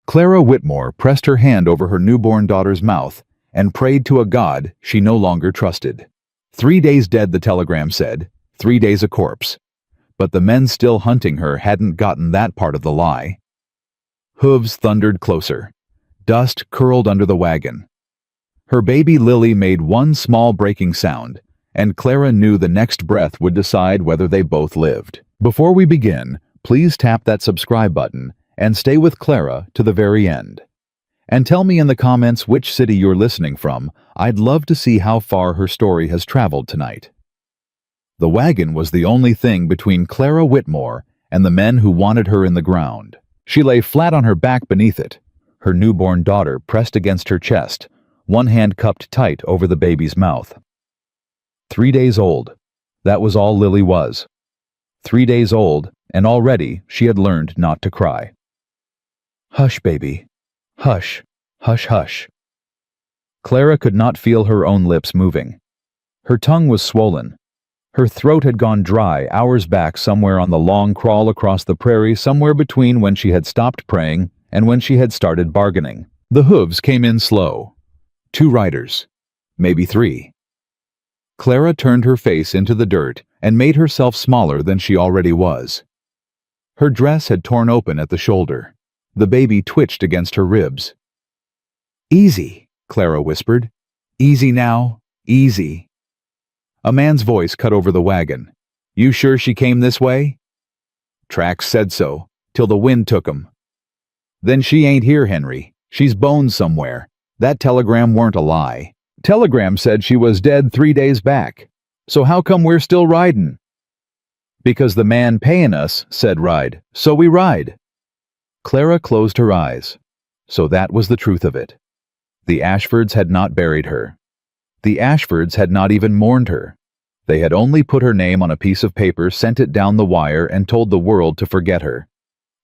Clara Whitmore pressed her hand over her newborn daughter's mouth and prayed to a God she no longer trusted. 3 days dead, the telegram said, 3 days a corpse. But the men still hunting her hadn't gotten that part of the lie. Hooves thundered closer. Dust curled under the wagon. Her baby Lily made one small breaking sound, and Clara knew the next breath would decide whether they both lived. Before we begin, please tap that subscribe button and stay with Clara to the very end. And tell me in the comments which city you're listening from. I'd love to see how far her story has traveled tonight. The wagon was the only thing between Clara Whitmore and the men who wanted her in the ground. She lay flat on her back beneath it, her newborn daughter pressed against her chest, one hand cupped tight over the baby's mouth. 3 days old. That was all Lily was. 3 days old, and already she had learned not to cry. Hush, baby. Hush, hush, hush. Clara could not feel her own lips moving. Her tongue was swollen. Her throat had gone dry hours back somewhere on the long crawl across the prairie, somewhere between when she had stopped praying and when she had started bargaining. The hooves came in slow. 2 riders. Maybe 3. Clara turned her face into the dirt and made herself smaller than she already was. Her dress had torn open at the shoulder. The baby twitched against her ribs. Easy, Clara whispered. Easy now, easy. A man's voice cut over the wagon. You sure she came this way? Tracks said so, till the wind took 'em. Then she ain't here, Henry. She's boned somewhere. That telegram weren't a lie. Telegram said she was dead 3 days back. So how come we're still ridin'? Because the man payin' us said ride, so we ride. Clara closed her eyes. So that was the truth of it. The Ashfords had not buried her. The Ashfords had not even mourned her. They had only put her name on a piece of paper, sent it down the wire, and told the world to forget her.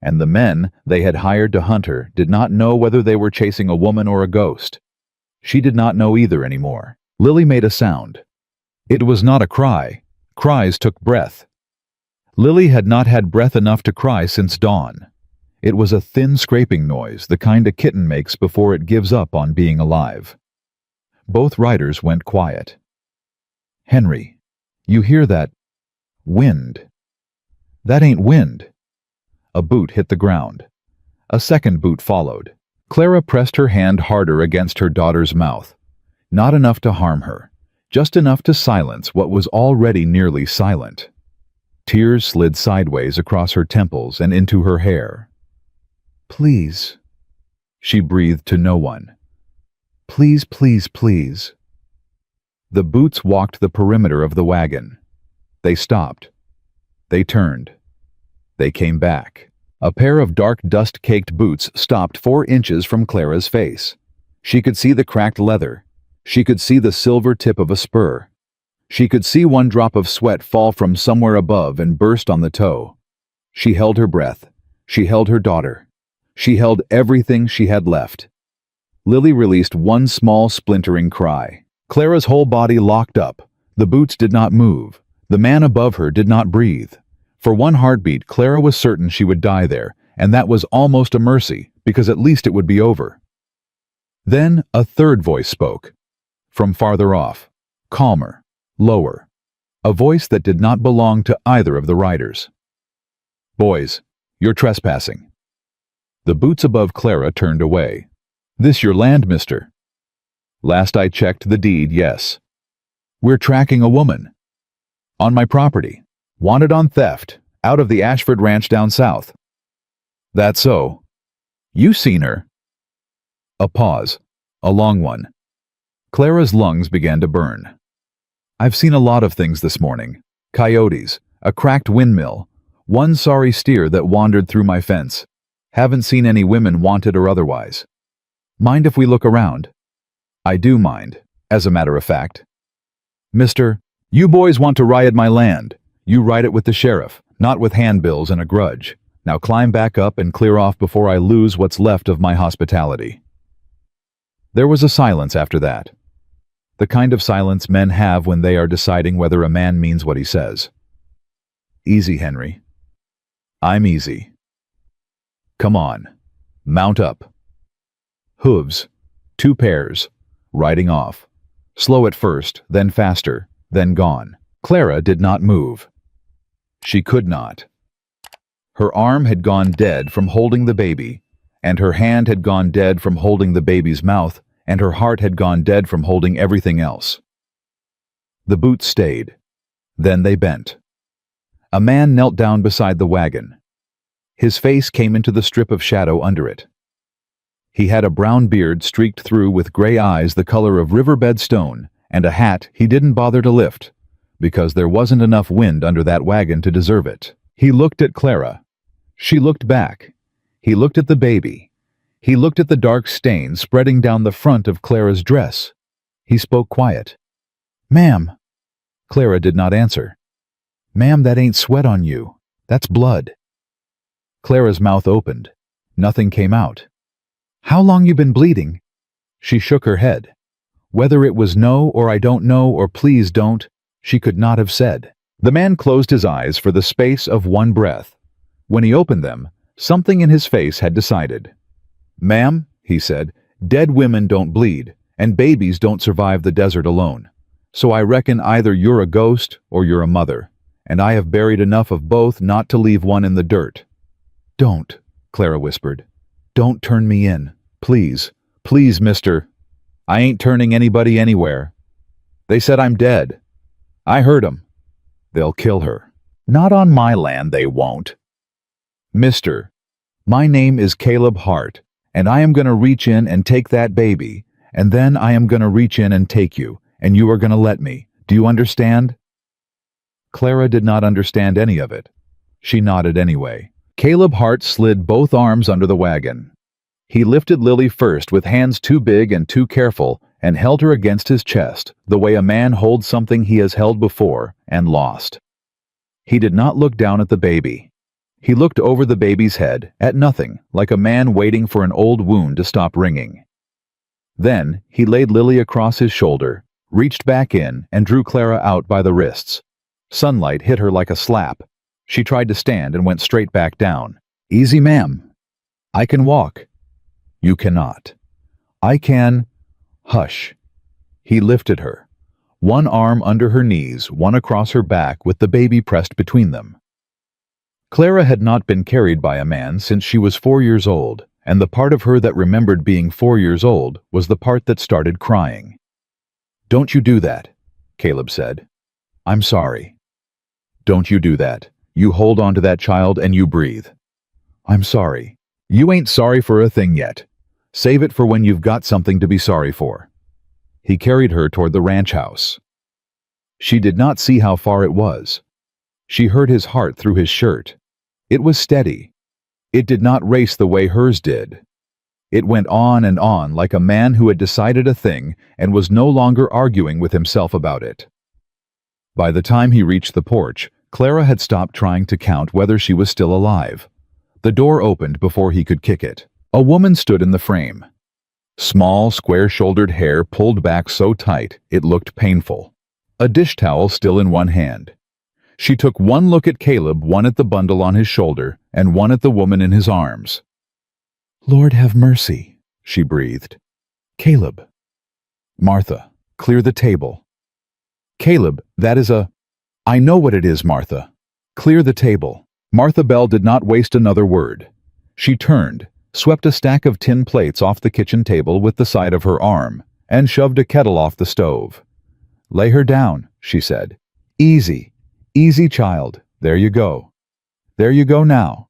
And the men they had hired to hunt her did not know whether they were chasing a woman or a ghost. She did not know either anymore. Lily made a sound. It was not a cry. Cries took breath. Lily had not had breath enough to cry since dawn. It was a thin scraping noise, the kind a kitten makes before it gives up on being alive. Both riders went quiet. Henry, you hear that? Wind. That ain't wind. A boot hit the ground. A second boot followed. Clara pressed her hand harder against her daughter's mouth. Not enough to harm her, just enough to silence what was already nearly silent. Tears slid sideways across her temples and into her hair. Please, she breathed to no one. Please, please, please. The boots walked the perimeter of the wagon. They stopped. They turned. They came back. A pair of dark dust-caked boots stopped 4 inches from Clara's face. She could see the cracked leather. She could see the silver tip of a spur. She could see one drop of sweat fall from somewhere above and burst on the toe. She held her breath. She held her daughter. She held everything she had left. Lily released one small splintering cry. Clara's whole body locked up. The boots did not move. The man above her did not breathe. For one heartbeat, Clara was certain she would die there, and that was almost a mercy, because at least it would be over. Then a third voice spoke. From farther off. Calmer. Lower. A voice that did not belong to either of the riders. Boys, you're trespassing. The boots above Clara turned away. This your land, mister? Last I checked the deed, yes. We're tracking a woman. On my property. Wanted on theft, out of the Ashford Ranch down south. That's so. You seen her? A pause. A long one. Clara's lungs began to burn. I've seen a lot of things this morning. Coyotes, a cracked windmill, one sorry steer that wandered through my fence. Haven't seen any women wanted or otherwise. Mind if we look around? I do mind, as a matter of fact. Mister, you boys want to riot my land. You ride it with the sheriff, not with handbills and a grudge. Now climb back up and clear off before I lose what's left of my hospitality. There was a silence after that. The kind of silence men have when they are deciding whether a man means what he says. Easy, Henry. I'm easy. Come on, mount up. Hooves. 2 pairs. Riding off. Slow at first, then faster, then gone. Clara did not move. She could not. Her arm had gone dead from holding the baby, and her hand had gone dead from holding the baby's mouth, and her heart had gone dead from holding everything else. The boots stayed. Then they bent. A man knelt down beside the wagon. His face came into the strip of shadow under it. He had a brown beard streaked through with gray eyes the color of riverbed stone, and a hat he didn't bother to lift, because there wasn't enough wind under that wagon to deserve it. He looked at Clara. She looked back. He looked at the baby. He looked at the dark stain spreading down the front of Clara's dress. He spoke quiet. "Ma'am." Clara did not answer. "Ma'am, that ain't sweat on you. That's blood." Clara's mouth opened. Nothing came out. "How long you been bleeding?" She shook her head. Whether it was no or I don't know or please don't, she could not have said. The man closed his eyes for the space of one breath. When he opened them, something in his face had decided. "Ma'am," he said, "dead women don't bleed, and babies don't survive the desert alone. So I reckon either you're a ghost or you're a mother, and I have buried enough of both not to leave one in the dirt." "Don't," Clara whispered. "Don't turn me in. Please. Please, mister. I ain't turning anybody anywhere. They said I'm dead. I heard 'em. They'll kill her. Not on my land, they won't. Mister, my name is Caleb Hart, and I am going to reach in and take that baby, and then I am going to reach in and take you, and you are going to let me. Do you understand?" Clara did not understand any of it. She nodded anyway. Caleb Hart slid both arms under the wagon. He lifted Lily first with hands too big and too careful and held her against his chest, the way a man holds something he has held before and lost. He did not look down at the baby. He looked over the baby's head, at nothing, like a man waiting for an old wound to stop ringing. Then he laid Lily across his shoulder, reached back in, and drew Clara out by the wrists. Sunlight hit her like a slap. She tried to stand and went straight back down. "Easy, ma'am. I can walk." "You cannot." "I can." "Hush." He lifted her. One arm under her knees, one across her back with the baby pressed between them. Clara had not been carried by a man since she was 4 years old, and the part of her that remembered being 4 years old was the part that started crying. "Don't you do that," Caleb said. "I'm sorry." "Don't you do that. You hold on to that child and you breathe." "I'm sorry." "You ain't sorry for a thing yet. Save it for when you've got something to be sorry for." He carried her toward the ranch house. She did not see how far it was. She heard his heart through his shirt. It was steady. It did not race the way hers did. It went on and on like a man who had decided a thing and was no longer arguing with himself about it. By the time he reached the porch, Clara had stopped trying to count whether she was still alive. The door opened before he could kick it. A woman stood in the frame. Small, square-shouldered hair pulled back so tight it looked painful. A dish towel still in one hand. She took one look at Caleb, one at the bundle on his shoulder, and one at the woman in his arms. "Lord have mercy," she breathed. "Caleb." "Martha, clear the table." "Caleb, that is a—" "I know what it is, Martha. Clear the table." Martha Bell did not waste another word. She turned, swept a stack of tin plates off the kitchen table with the side of her arm, and shoved a kettle off the stove. "Lay her down," she said. "Easy. Easy, child. There you go. There you go now."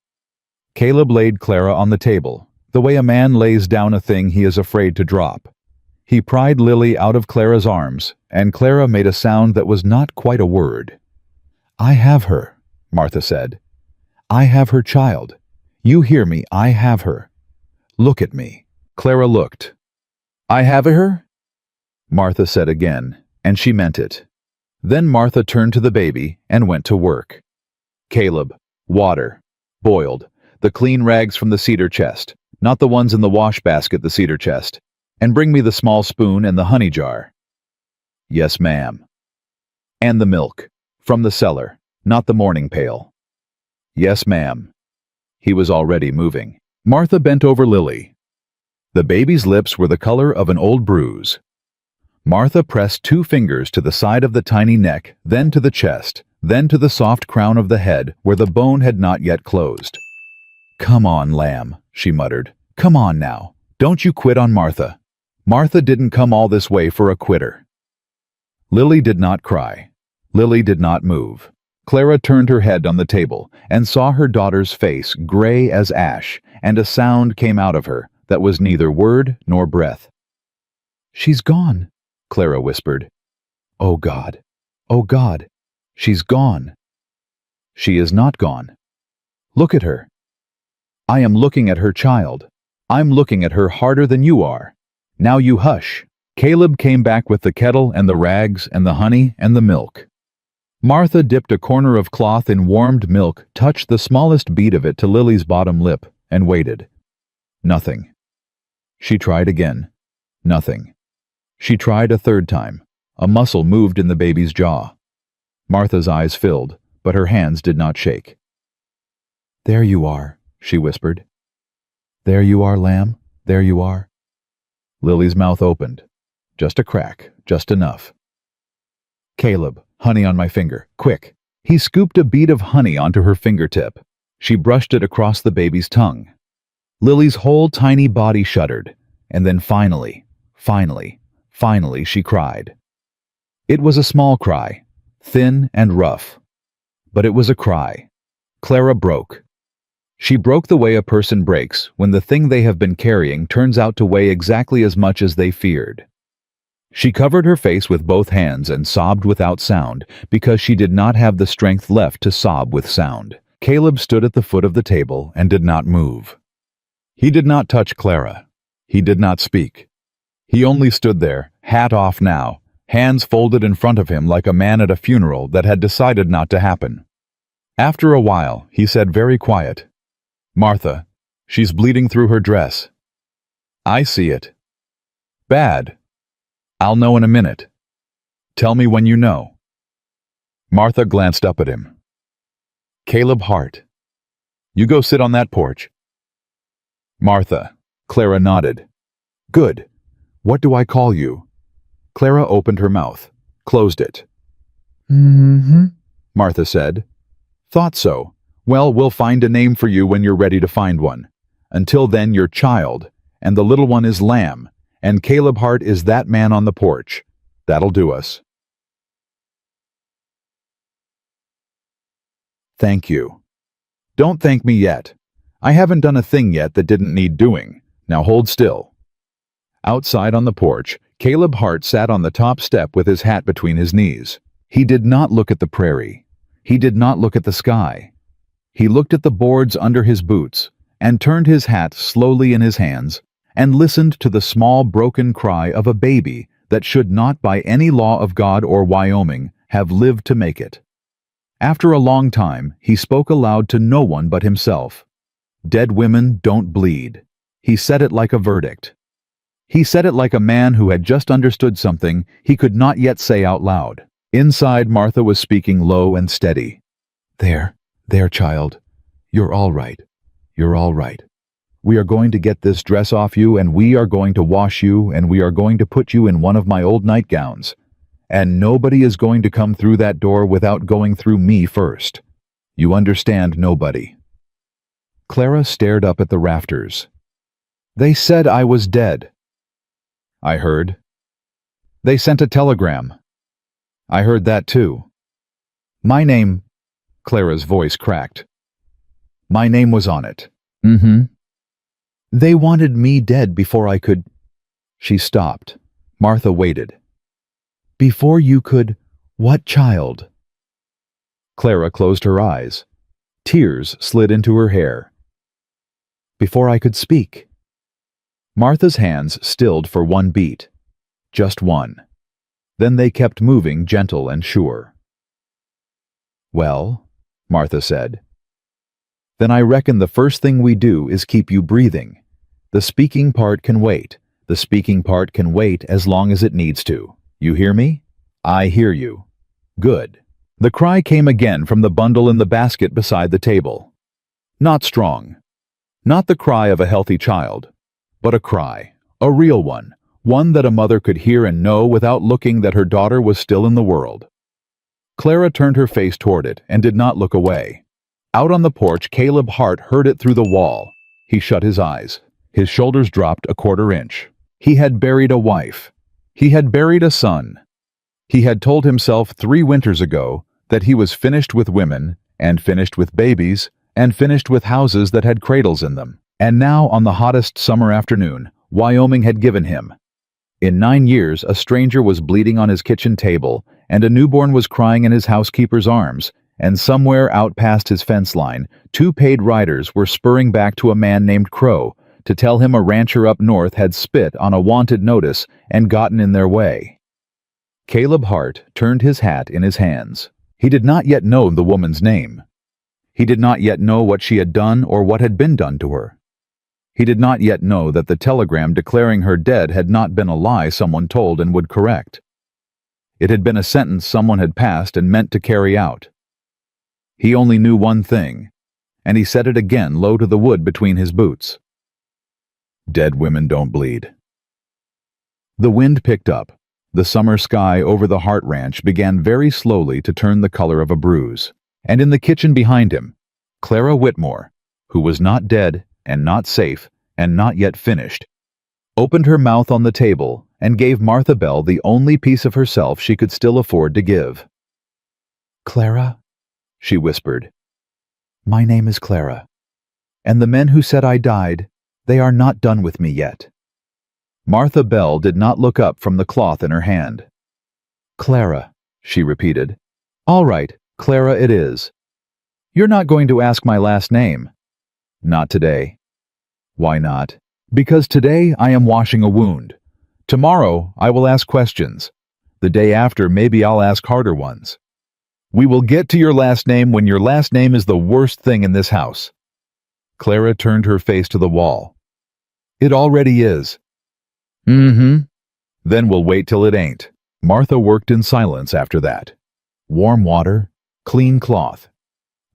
Caleb laid Clara on the table, the way a man lays down a thing he is afraid to drop. He pried Lily out of Clara's arms, and Clara made a sound that was not quite a word. "I have her," Martha said. "I have her child. You hear me, I have her. Look at me." Clara looked. "I have her?" Martha said again, and she meant it. Then Martha turned to the baby and went to work. "Caleb, water. Boiled. The clean rags from the cedar chest, not the ones in the wash basket, the cedar chest. And bring me the small spoon and the honey jar." "Yes, ma'am." "And the milk. From the cellar, not the morning pail." "Yes, ma'am." He was already moving. Martha bent over Lily. The baby's lips were the color of an old bruise. Martha pressed 2 fingers to the side of the tiny neck, then to the chest, then to the soft crown of the head where the bone had not yet closed. "Come on, lamb," she muttered. "Come on now. Don't you quit on Martha." Martha didn't come all this way for a quitter. Lily did not cry. Lily did not move. Clara turned her head on the table and saw her daughter's face gray as ash, and a sound came out of her that was neither word nor breath. "She's gone," Clara whispered. "Oh God, oh God, she's gone." "She is not gone. Look at her." "I am looking at her, child. I'm looking at her harder than you are. Now you hush." Caleb came back with the kettle and the rags and the honey and the milk. Martha dipped a corner of cloth in warmed milk, touched the smallest bead of it to Lily's bottom lip, and waited. Nothing. She tried again. Nothing. She tried a third time. A muscle moved in the baby's jaw. Martha's eyes filled, but her hands did not shake. "There you are," she whispered. "There you are, lamb. There you are." Lily's mouth opened. Just a crack, just enough. "Caleb, honey on my finger, quick." He scooped a bead of honey onto her fingertip. She brushed it across the baby's tongue. Lily's whole tiny body shuddered, and then finally, she cried. It was a small cry, thin and rough. But it was a cry. Clara broke. She broke the way a person breaks when the thing they have been carrying turns out to weigh exactly as much as they feared. She covered her face with both hands and sobbed without sound because she did not have the strength left to sob with sound. Caleb stood at the foot of the table and did not move. He did not touch Clara. He did not speak. He only stood there, hat off now, hands folded in front of him like a man at a funeral that had decided not to happen. After a while, he said very quiet, "Martha, she's bleeding through her dress." "I see it." "Bad." "I'll know in a minute." "Tell me when you know." Martha glanced up at him. "Caleb Hart. You go sit on that porch." "Martha." Clara nodded. "Good. What do I call you?" Clara opened her mouth, closed it. Martha said. "Thought so. Well, we'll find a name for you when you're ready to find one. Until then, you're child, and the little one is lamb, and Caleb Hart is that man on the porch. That'll do us." "Thank you." "Don't thank me yet. I haven't done a thing yet that didn't need doing. Now hold still." Outside on the porch, Caleb Hart sat on the top step with his hat between his knees. He did not look at the prairie. He did not look at the sky. He looked at the boards under his boots and turned his hat slowly in his hands and listened to the small broken cry of a baby that should not by any law of God or Wyoming have lived to make it. After a long time, he spoke aloud to no one but himself. "Dead women don't bleed." He said it like a verdict. He said it like a man who had just understood something he could not yet say out loud. Inside, Martha was speaking low and steady. There, child. You're all right. You're all right. We are going to get this dress off you, and we are going to wash you, and we are going to put you in one of my old nightgowns. And nobody is going to come through that door without going through me first. You understand, nobody." Clara stared up at the rafters. "They said I was dead." "I heard." "They sent a telegram." "I heard that too." "My name—" Clara's voice cracked. "My name was on it." "They wanted me dead before I could—" She stopped. Martha waited. "Before you could— what, child?" Clara closed her eyes. Tears slid into her hair. "Before I could speak." Martha's hands stilled for one beat. Just one. Then they kept moving, gentle and sure. "Well," Martha said. "Then I reckon the first thing we do is keep you breathing. The speaking part can wait. The speaking part can wait as long as it needs to. You hear me?" "I hear you." "Good." The cry came again from the bundle in the basket beside the table. Not strong. Not the cry of a healthy child, but a cry, a real one that a mother could hear and know without looking that her daughter was still in the world. Clara turned her face toward it and did not look away. Out on the porch, Caleb Hart heard it through the wall. He shut his eyes. His shoulders dropped a quarter inch. He had buried a wife. He had buried a son. He had told himself 3 winters ago that he was finished with women, and finished with babies, and finished with houses that had cradles in them. And now, on the hottest summer afternoon, Wyoming had given him. In 9 years, a stranger was bleeding on his kitchen table, and a newborn was crying in his housekeeper's arms, and somewhere out past his fence line, 2 paid riders were spurring back to a man named Crow to tell him a rancher up north had spit on a wanted notice and gotten in their way. Caleb Hart turned his hat in his hands. He did not yet know the woman's name. He did not yet know what she had done or what had been done to her. He did not yet know that the telegram declaring her dead had not been a lie someone told and would correct. It had been a sentence someone had passed and meant to carry out. He only knew one thing, and he said it again low to the wood between his boots. Dead women don't bleed. The wind picked up. The summer sky over the Hart Ranch began very slowly to turn the color of a bruise. And in the kitchen behind him, Clara Whitmore, who was not dead and not safe and not yet finished, opened her mouth on the table and gave Martha Bell the only piece of herself she could still afford to give. "Clara," she whispered, "my name is Clara, and the men who said I died, they are not done with me yet." Martha Bell did not look up from the cloth in her hand. "Clara," she repeated. "All right, Clara it is. You're not going to ask my last name." "Not today." "Why not?" "Because today I am washing a wound. Tomorrow I will ask questions. The day after maybe I'll ask harder ones. We will get to your last name when your last name is the worst thing in this house." Clara turned her face to the wall. "It already is." "Mm-hmm. Then we'll wait till it ain't." Martha worked in silence after that. Warm water, clean cloth.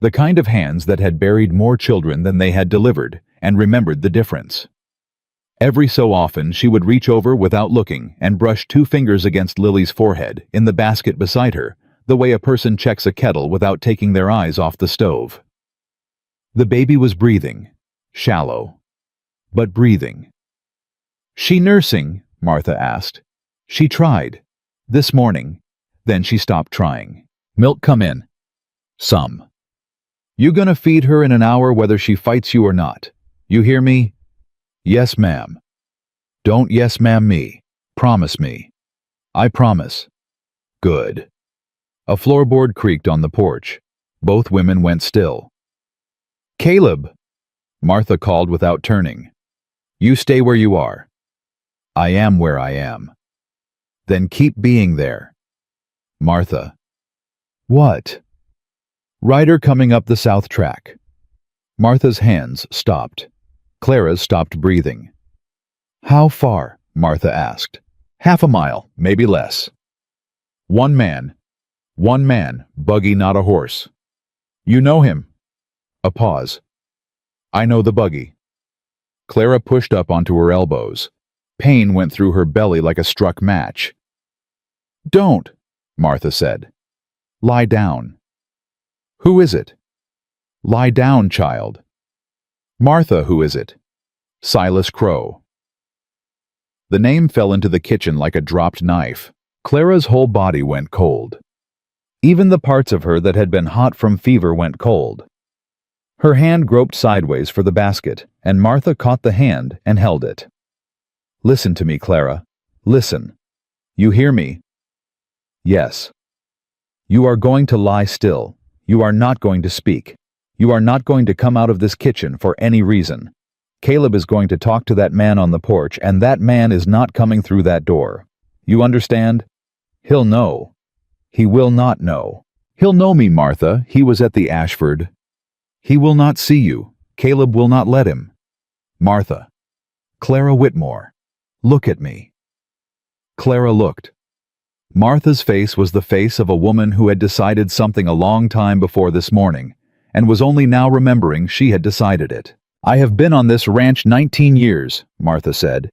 The kind of hands that had buried more children than they had delivered, and remembered the difference. Every so often she would reach over without looking and brush 2 fingers against Lily's forehead in the basket beside her, the way a person checks a kettle without taking their eyes off the stove. The baby was breathing, shallow, but breathing. "She nursing?" Martha asked. "She tried. This morning. Then she stopped trying. Milk come in?" "Some." "You gonna feed her in an hour whether she fights you or not. You hear me?" "Yes, ma'am." "Don't yes, ma'am me. Promise me." "I promise." "Good." A floorboard creaked on the porch. Both women went still. "Caleb!" Martha called without turning. "You stay where you are." "I am where I am." "Then keep being there." "Martha." "What?" "Rider coming up the south track." Martha's hands stopped. Clara's stopped breathing. "How far?" Martha asked. "Half a mile, maybe less." One man, buggy not a horse." "You know him?" A pause. "I know the buggy." Clara pushed up onto her elbows. Pain went through her belly like a struck match. "Don't," Martha said. "Lie down." "Who is it?" "Lie down, child." "Martha, who is it?" "Silas Crow." The name fell into the kitchen like a dropped knife. Clara's whole body went cold. Even the parts of her that had been hot from fever went cold. Her hand groped sideways for the basket, and Martha caught the hand and held it. "Listen to me, Clara. Listen. You hear me?" "Yes." "You are going to lie still. You are not going to speak. You are not going to come out of this kitchen for any reason. Caleb is going to talk to that man on the porch, and that man is not coming through that door. You understand? He'll know. He will not know. He'll know me, Martha. He was at the Ashford. He will not see you. Caleb will not let him. Martha. Clara Whitmore. Look at me." Clara looked. Martha's face was the face of a woman who had decided something a long time before this morning, and was only now remembering she had decided it. I have been on this ranch 19 years, Martha said.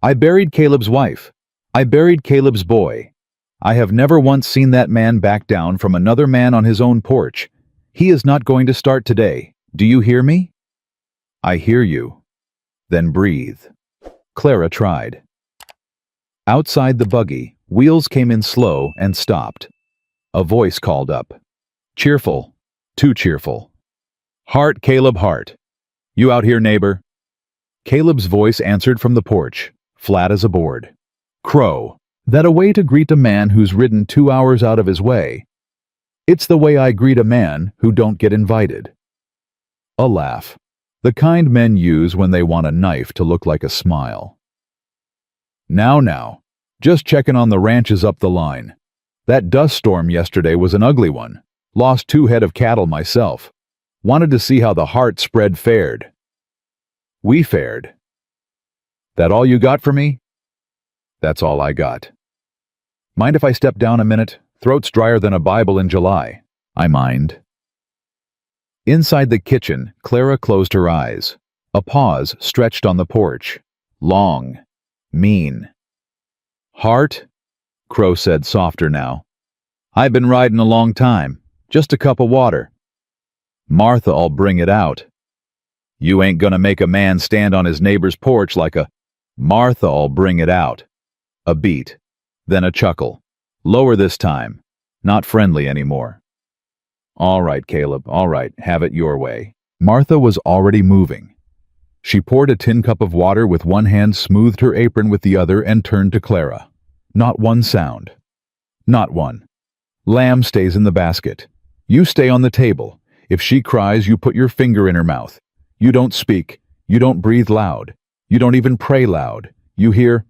I buried Caleb's wife. I buried Caleb's boy. I have never once seen that man back down from another man on his own porch. He is not going to start today. Do you hear me? I hear you. Then breathe. Clara tried. Outside the buggy, wheels came in slow and stopped. A voice called up. Cheerful. Too cheerful. Hart, Caleb Hart. You out here, neighbor? Caleb's voice answered from the porch, flat as a board. Crow. That a way to greet a man who's ridden 2 hours out of his way. It's the way I greet a man who don't get invited. A laugh. The kind men use when they want a knife to look like a smile. Now. Just checking on the ranches up the line. That dust storm yesterday was an ugly one. Lost 2 head of cattle myself. Wanted to see how the Hart spread fared. We fared. That all you got for me? That's all I got. Mind if I step down a minute? Throat's drier than a Bible in July. I mind. Inside the kitchen, Clara closed her eyes. A pause stretched on the porch. Long. Mean. Hart? Crow said softer now. I've been riding a long time. Just a cup of water. Martha'll bring it out. You ain't gonna make a man stand on his neighbor's porch like a... Martha'll bring it out. A beat. Then a chuckle. Lower this time. Not friendly anymore. All right, Caleb, all right, have it your way. Martha was already moving. She poured a tin cup of water with one hand, smoothed her apron with the other, and turned to Clara. Not one sound. Not one. Lamb stays in the basket. You stay on the table. If she cries, you put your finger in her mouth. You don't speak. You don't breathe loud. You don't even pray loud. You hear?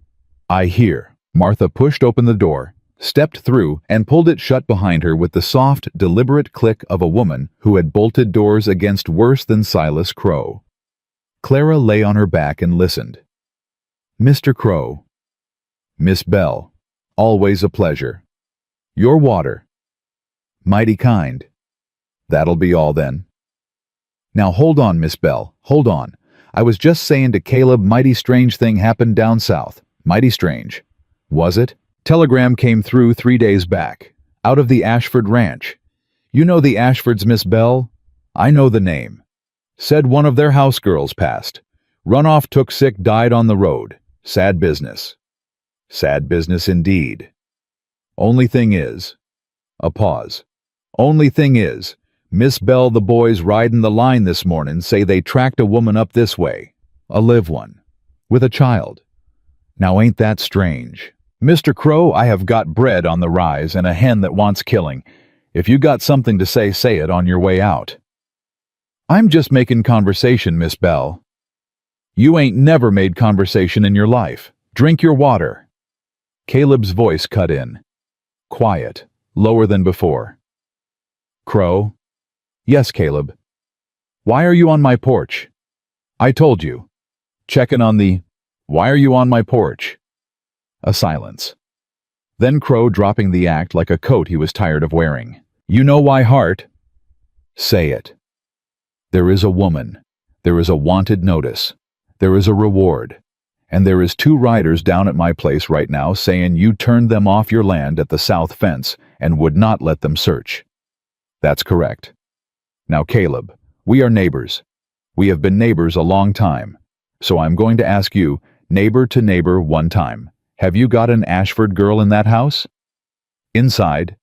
I hear. Martha pushed open the door, stepped through, and pulled it shut behind her with the soft, deliberate click of a woman who had bolted doors against worse than Silas Crow. Clara lay on her back and listened. Mr. Crow. Miss Bell. Always a pleasure. Your water. Mighty kind. That'll be all then. Now hold on, Miss Bell, hold on. I was just saying to Caleb, mighty strange thing happened down south. Mighty strange. Was it? Telegram came through 3 days back. Out of the Ashford Ranch. You know the Ashfords, Miss Bell? I know the name. Said one of their house girls passed. Runoff, took sick, died on the road. Sad business. Sad business indeed. Only thing is... A pause. Only thing is, Miss Bell, the boys riding the line this morning say they tracked a woman up this way. A live one. With a child. Now ain't that strange? Mr. Crow, I have got bread on the rise and a hen that wants killing. If you got something to say it on your way out. I'm just making conversation, Miss Bell. You ain't never made conversation in your life. Drink your water. Caleb's voice cut in. Quiet, lower than before. Crow? Yes, Caleb. Why are you on my porch? I told you. Checking on the... Why are you on my porch? A silence. Then Crow, dropping the act like a coat he was tired of wearing. You know why, Hart? Say it. There is a woman. There is a wanted notice. There is a reward. And there is 2 riders down at my place right now saying you turned them off your land at the south fence and would not let them search. That's correct. Now, Caleb, we are neighbors. We have been neighbors a long time. So I'm going to ask you, neighbor to neighbor, one time. Have you got an Ashford girl in that house? Inside.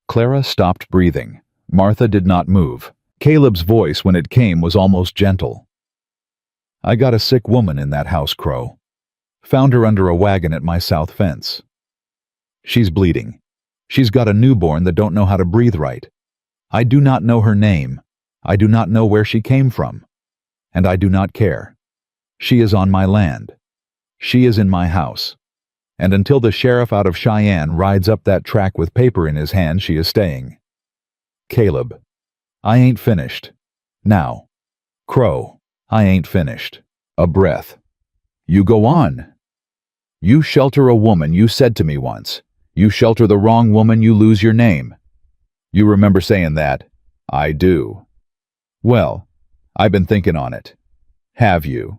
Clara stopped breathing. Martha did not move. Caleb's voice, when it came, was almost gentle. I got a sick woman in that house, Crow. Found her under a wagon at my south fence. She's bleeding. She's got a newborn that don't know how to breathe right. I do not know her name. I do not know where she came from. And I do not care. She is on my land. She is in my house. And until the sheriff out of Cheyenne rides up that track with paper in his hand, she is staying. Caleb, I ain't finished. Now. Crow, I ain't finished. A breath. You go on. You shelter a woman, you said to me once. You shelter the wrong woman, you lose your name. You remember saying that? I do. Well, I've been thinking on it. Have you?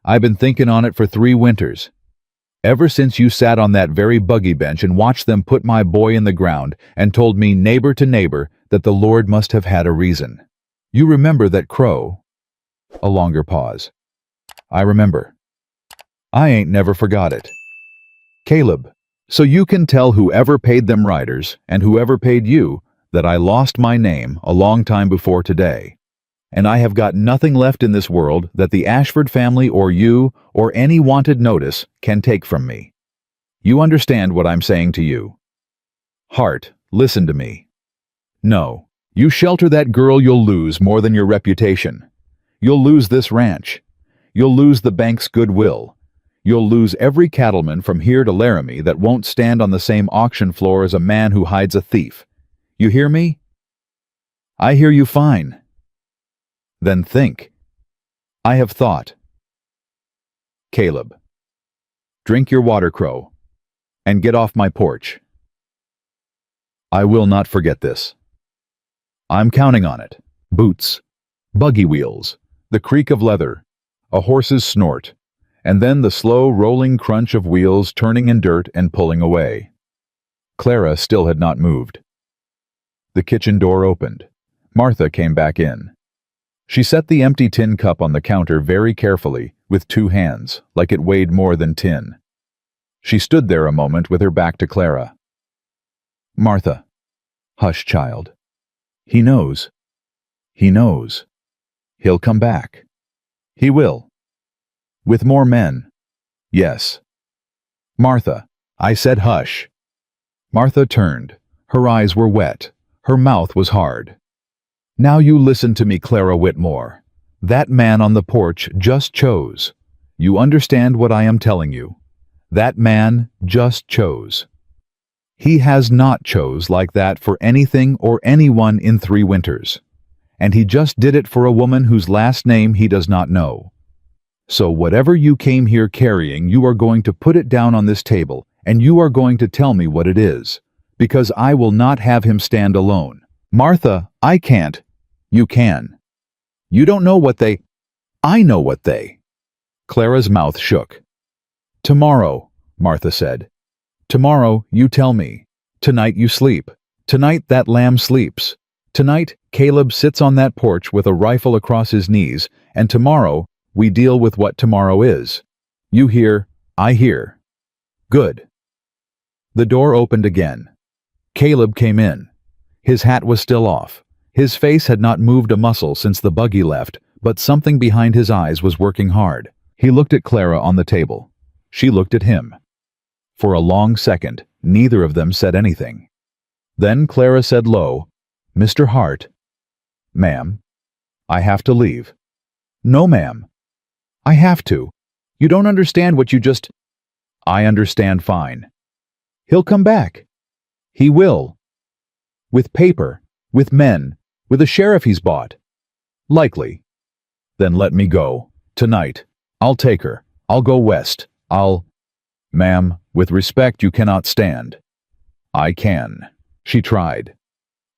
I've been thinking on it for 3 winters. Ever since you sat on that very buggy bench and watched them put my boy in the ground and told me neighbor to neighbor that the Lord must have had a reason. You remember that crow? A longer pause. I remember. I ain't never forgot it. Caleb, so you can tell whoever paid them riders and whoever paid you that I lost my name a long time before today. And I have got nothing left in this world that the Ashford family or you or any wanted notice can take from me. You understand what I'm saying to you? Hart, listen to me. No, you shelter that girl, you'll lose more than your reputation. You'll lose this ranch. You'll lose the bank's goodwill. You'll lose every cattleman from here to Laramie that won't stand on the same auction floor as a man who hides a thief. You hear me? I hear you fine. Then think. I have thought. Caleb, drink your water, Crow, and get off my porch. I will not forget this. I'm counting on it. Boots, buggy wheels, the creak of leather, a horse's snort, and then the slow rolling crunch of wheels turning in dirt and pulling away. Clara still had not moved. The kitchen door opened. Martha came back in. She set the empty tin cup on the counter very carefully, with 2 hands, like it weighed more than tin. She stood there a moment with her back to Clara. Martha, hush, child. He knows. He knows. He'll come back. He will. With more men. Yes. Martha, I said hush. Martha turned. Her eyes were wet. Her mouth was hard. Now you listen to me, Clara Whitmore. That man on the porch just chose. You understand what I am telling you? That man just chose. He has not chose like that for anything or anyone in 3 winters. And he just did it for a woman whose last name he does not know. So whatever you came here carrying, you are going to put it down on this table, and you are going to tell me what it is, because I will not have him stand alone. Martha, I can't. You can. You don't know what they... I know what they... Clara's mouth shook. Tomorrow, Martha said. Tomorrow, you tell me. Tonight you sleep. Tonight that lamb sleeps. Tonight, Caleb sits on that porch with a rifle across his knees, and tomorrow, we deal with what tomorrow is. You hear, I hear. Good. The door opened again. Caleb came in. His hat was still off. His face had not moved a muscle since the buggy left, but something behind his eyes was working hard. He looked at Clara on the table. She looked at him. For a long second, neither of them said anything. Then Clara said low, Mr. Hart. Ma'am, I have to leave. No, ma'am. I have to. You don't understand what you just... I understand fine. He'll come back. He will. With paper, with men, with a sheriff he's bought. Likely. Then let me go. Tonight. I'll take her. I'll go west. Ma'am, with respect, you cannot stand. I can. She tried.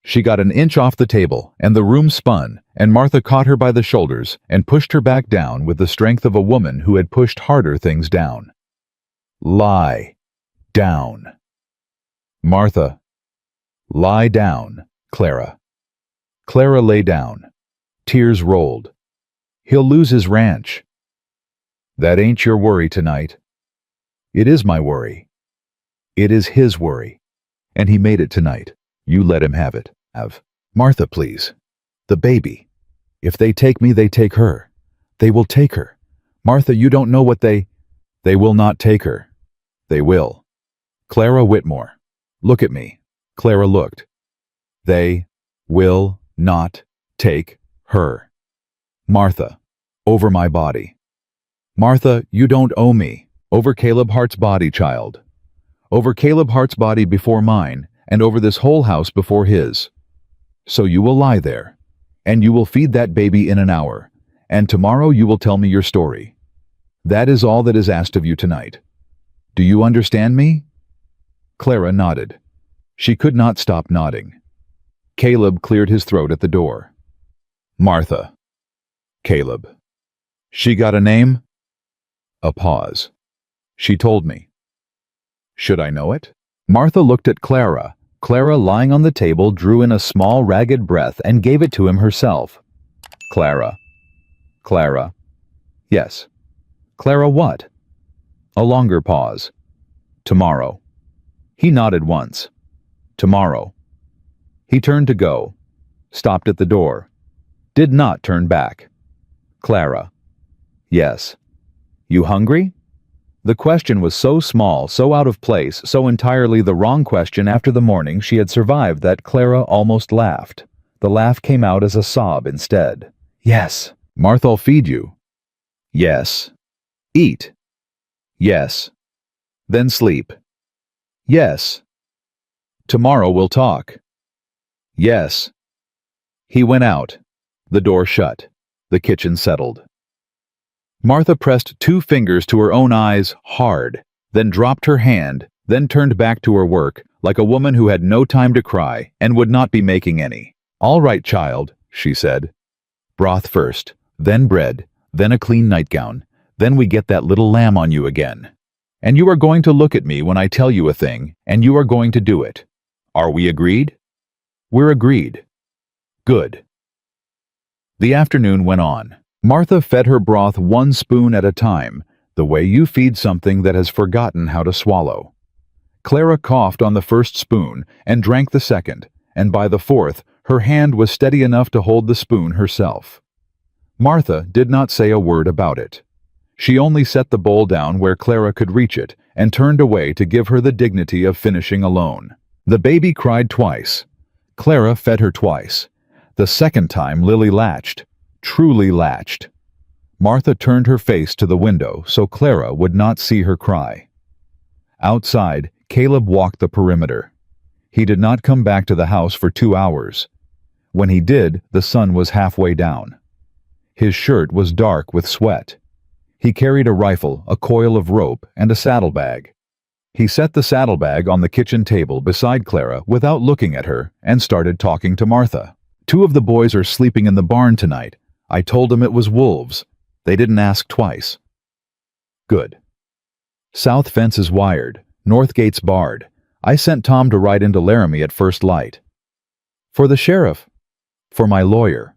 She got an inch off the table, and the room spun, and Martha caught her by the shoulders and pushed her back down with the strength of a woman who had pushed harder things down. Lie down. Martha. Lie down, Clara. Clara lay down. Tears rolled. He'll lose his ranch. That ain't your worry tonight. It is my worry. It is his worry. And he made it tonight. You let him have it. Martha, please. The baby. If they take me, they take her. They will take her. Martha, you don't know what they will not take her. They will. Clara Whitmore. Look at me. Clara looked. They will not take her. Martha. Over my body. Martha, you don't owe me. Over Caleb Hart's body, child. Over Caleb Hart's body before mine, and over this whole house before his. So you will lie there, and you will feed that baby in an hour, and tomorrow you will tell me your story. That is all that is asked of you tonight. Do you understand me? Clara nodded. She could not stop nodding. Caleb cleared his throat at the door. Martha. Caleb. She got a name? A pause. She told me. Should I know it? Martha looked at Clara. Clara, lying on the table, drew in a small, ragged breath and gave it to him herself. Clara. Clara. Yes. Clara what? A longer pause. Tomorrow. He nodded once. Tomorrow. He turned to go. Stopped at the door. Did not turn back. Clara. Yes. You hungry? The question was so small, so out of place, so entirely the wrong question after the morning she had survived that Clara almost laughed. The laugh came out as a sob instead. Yes. Martha'll feed you. Yes. Eat. Yes. Then sleep. Yes. Tomorrow we'll talk. Yes. He went out. The door shut. The kitchen settled. Martha pressed 2 fingers to her own eyes hard, then dropped her hand, then turned back to her work, like a woman who had no time to cry and would not be making any. All right, child, she said. Broth first, then bread, then a clean nightgown, then we get that little lamb on you again. And you are going to look at me when I tell you a thing, and you are going to do it. Are we agreed? We're agreed. Good. The afternoon went on. Martha fed her broth 1 spoon at a time, the way you feed something that has forgotten how to swallow. Clara coughed on the first spoon and drank the second, and by the 4th, her hand was steady enough to hold the spoon herself. Martha did not say a word about it. She only set the bowl down where Clara could reach it and turned away to give her the dignity of finishing alone. The baby cried twice. Clara fed her twice. The second time Lily latched. Truly latched. Martha turned her face to the window so Clara would not see her cry. Outside, Caleb walked the perimeter. He did not come back to the house for 2 hours. When he did, the sun was halfway down. His shirt was dark with sweat. He carried a rifle, a coil of rope, and a saddlebag. He set the saddlebag on the kitchen table beside Clara without looking at her and started talking to Martha. 2 of the boys are sleeping in the barn tonight. I told them it was wolves. They didn't ask twice. Good. South fence is wired. North gate's barred. I sent Tom to ride into Laramie at first light. For the sheriff. For my lawyer.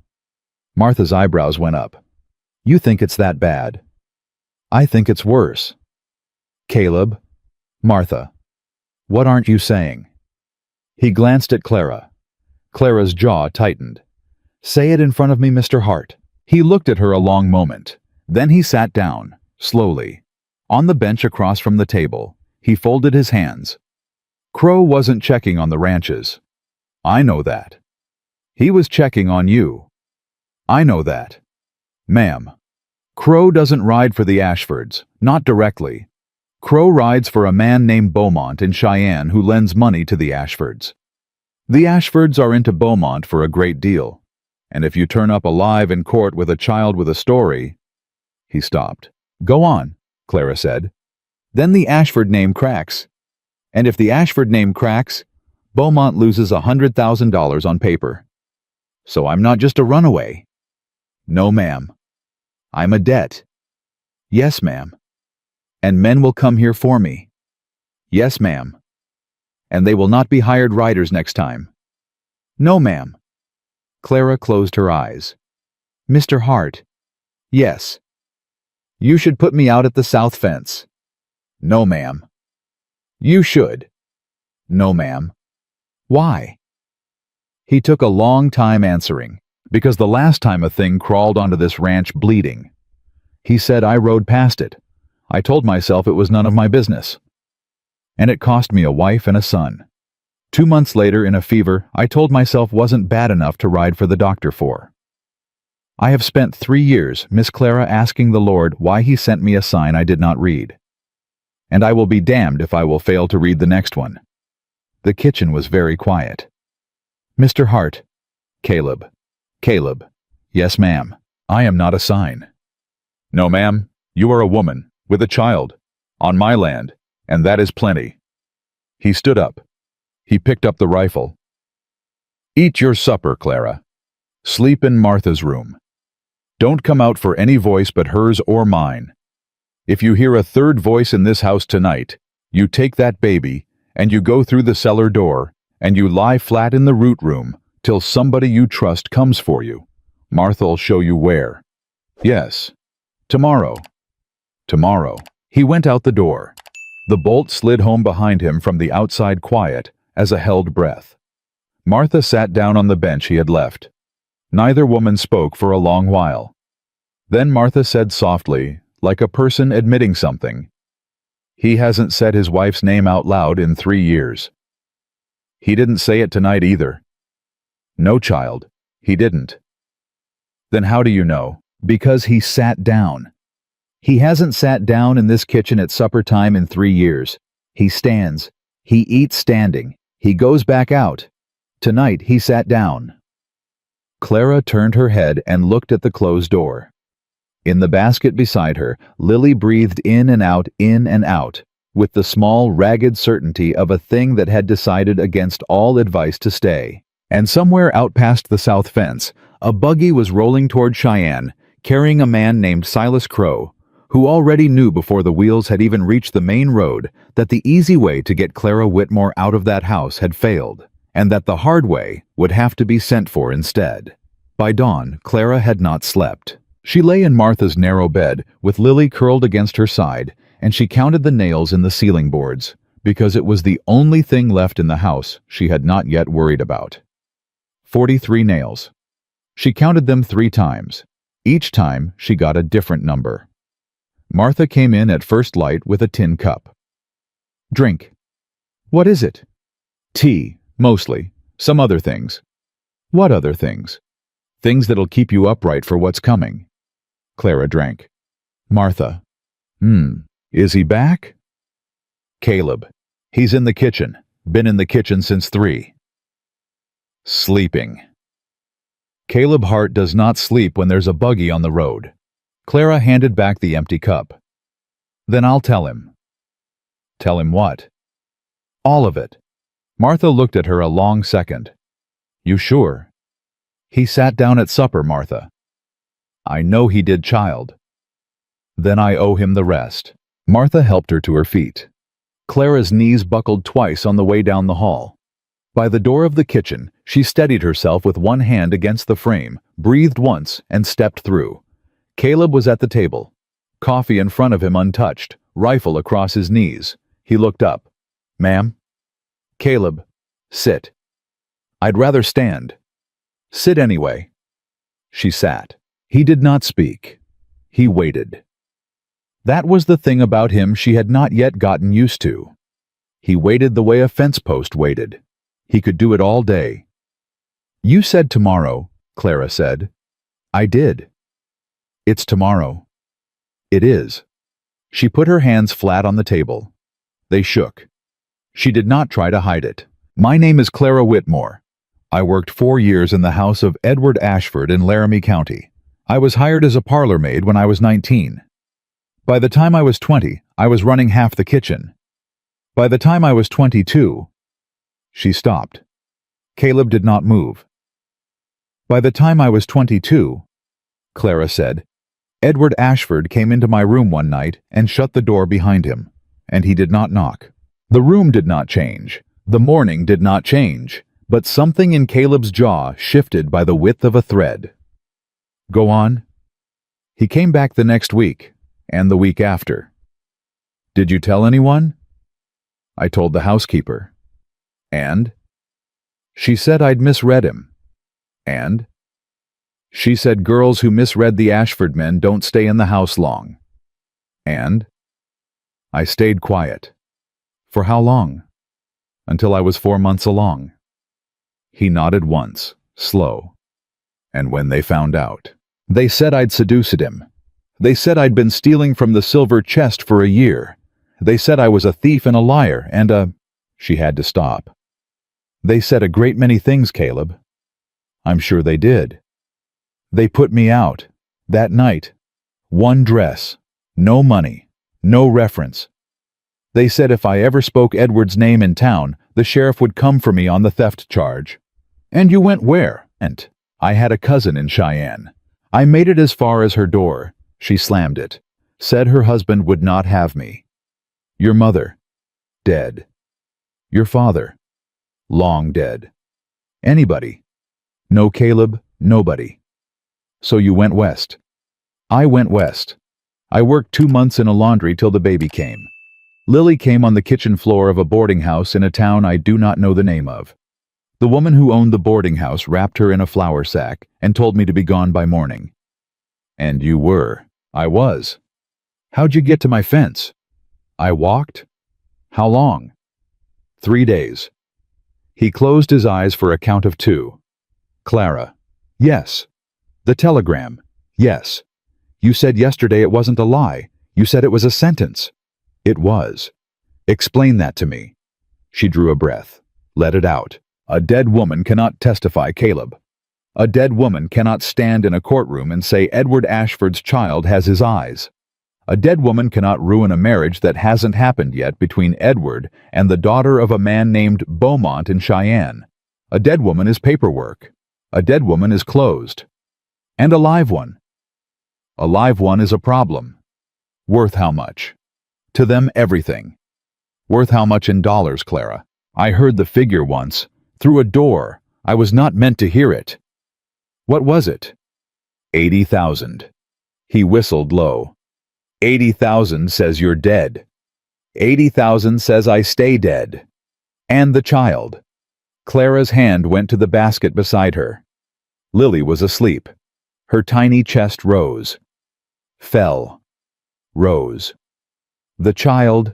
Martha's eyebrows went up. You think it's that bad? I think it's worse. Caleb. Martha. What aren't you saying? He glanced at Clara. Clara's jaw tightened. Say it in front of me, Mr. Hart. He looked at her a long moment. Then he sat down, slowly. On the bench across from the table, he folded his hands. Crow wasn't checking on the ranches. I know that. He was checking on you. I know that. Ma'am. Crow doesn't ride for the Ashfords, not directly. Crow rides for a man named Beaumont in Cheyenne who lends money to the Ashfords. The Ashfords are into Beaumont for a great deal. And if you turn up alive in court with a child with a story... He stopped. Go on, Clara said. Then the Ashford name cracks. And if the Ashford name cracks, Beaumont loses $100,000 on paper. So I'm not just a runaway. No, ma'am. I'm a debt. Yes, ma'am. And men will come here for me. Yes, ma'am. And they will not be hired riders next time. No, ma'am. Clara closed her eyes. Mr. Hart. Yes. You should put me out at the south fence. No, ma'am. You should. No, ma'am. Why? He took a long time answering, because the last time a thing crawled onto this ranch bleeding. He said I rode past it. I told myself it was none of my business. And it cost me a wife and a son. 2 months later, in a fever, I told myself wasn't bad enough to ride for the doctor for. I have spent 3 years, Miss Clara, asking the Lord why he sent me a sign I did not read. And I will be damned if I will fail to read the next one. The kitchen was very quiet. Mr. Hart. Caleb. Caleb. Yes, ma'am. I am not a sign. No, ma'am. You are a woman, with a child, on my land, and that is plenty. He stood up. He picked up the rifle. Eat your supper, Clara. Sleep in Martha's room. Don't come out for any voice but hers or mine. If you hear a third voice in this house tonight, you take that baby, and you go through the cellar door, and you lie flat in the root room till somebody you trust comes for you. Martha'll show you where. Yes. Tomorrow. Tomorrow. He went out the door. The bolt slid home behind him from the outside quiet as a held breath. Martha sat down on the bench he had left. Neither woman spoke for a long while. Then Martha said softly, like a person admitting something, "He hasn't said his wife's name out loud in 3 years. He didn't say it tonight either." "No, child, he didn't." "Then how do you know?" "Because he sat down. He hasn't sat down in this kitchen at supper time in 3 years. He stands. He eats standing. He goes back out. Tonight he sat down." Clara turned her head and looked at the closed door. In the basket beside her, Lily breathed in and out, with the small, ragged certainty of a thing that had decided against all advice to stay. And somewhere out past the south fence, a buggy was rolling toward Cheyenne, carrying a man named Silas Crow, who already knew before the wheels had even reached the main road that the easy way to get Clara Whitmore out of that house had failed, and that the hard way would have to be sent for instead. By dawn, Clara had not slept. She lay in Martha's narrow bed, with Lily curled against her side, and she counted the nails in the ceiling boards, because it was the only thing left in the house she had not yet worried about. 43 nails. She counted them 3 times. Each time she got a different number. Martha came in at first light with a tin cup. "Drink." "What is it?" "Tea, mostly. Some other things." "What other things?" "Things that'll keep you upright for what's coming." Clara drank. Martha. Is he back?" "Caleb. He's in the kitchen. Been in the kitchen since 3. "Sleeping." Caleb Hart does not sleep when there's a buggy on the road. Clara handed back the empty cup. "Then I'll tell him." "Tell him what?" "All of it." Martha looked at her a long second. "You sure?" "He sat down at supper, Martha." "I know he did, child." "Then I owe him the rest." Martha helped her to her feet. Clara's knees buckled twice on the way down the hall. By the door of the kitchen, she steadied herself with one hand against the frame, breathed once, and stepped through. Caleb was at the table. Coffee in front of him untouched, rifle across his knees. He looked up. "Ma'am?" "Caleb, sit." "I'd rather stand." "Sit anyway." She sat. He did not speak. He waited. That was the thing about him she had not yet gotten used to. He waited the way a fence post waited. He could do it all day. "You said tomorrow," Clara said. "I did." "It's tomorrow." "It is." She put her hands flat on the table. They shook. She did not try to hide it. "My name is Clara Whitmore. I worked 4 years in the house of Edward Ashford in Laramie County. I was hired as a parlor maid when I was 19. By the time I was 20, I was running half the kitchen. By the time I was 22, she stopped. Caleb did not move. By the time I was 22, Clara said, Edward Ashford came into my room one night and shut the door behind him, and he did not knock. The room did not change. The morning did not change, but something in Caleb's jaw shifted by the width of a thread. Go on. He came back the next week, and the week after. Did you tell anyone? I told the housekeeper. And? She said I'd misread him. And? She said girls who misread the Ashford men don't stay in the house long. And? I stayed quiet. For how long? Until I was 4 months along. He nodded once, slow. And when they found out, they said I'd seduced him. They said I'd been stealing from the silver chest for a year. They said I was a thief and a liar and a... She had to stop. They said a great many things, Caleb. I'm sure they did. They put me out. That night. One dress. No money. No reference. They said if I ever spoke Edward's name in town, the sheriff would come for me on the theft charge. And you went where? And I had a cousin in Cheyenne. I made it as far as her door. She slammed it. Said her husband would not have me. Your mother? Dead. Your father? Long dead. Anybody? No Caleb, nobody. So you went west. I went west. I worked 2 months in a laundry till the baby came. Lily came on the kitchen floor of a boarding house in a town I do not know the name of. The woman who owned the boarding house wrapped her in a flour sack and told me to be gone by morning. And you were. I was. How'd you get to my fence? I walked. How long? 3 days. He closed his eyes for a count of 2. Clara. Yes. The telegram. Yes. You said yesterday it wasn't a lie. You said it was a sentence. It was. Explain that to me. She drew a breath. Let it out. A dead woman cannot testify, Caleb. A dead woman cannot stand in a courtroom and say Edward Ashford's child has his eyes. A dead woman cannot ruin a marriage that hasn't happened yet between Edward and the daughter of a man named Beaumont in Cheyenne. A dead woman is paperwork. A dead woman is closed. And a live one. A live one is a problem. Worth how much? To them, everything. Worth how much in dollars, Clara? I heard the figure once. Through a door. I was not meant to hear it. What was it? 80,000. He whistled low. 80,000 says you're dead. 80,000 says I stay dead. And the child. Clara's hand went to the basket beside her. Lily was asleep. Her tiny chest rose. Fell. Rose. The child,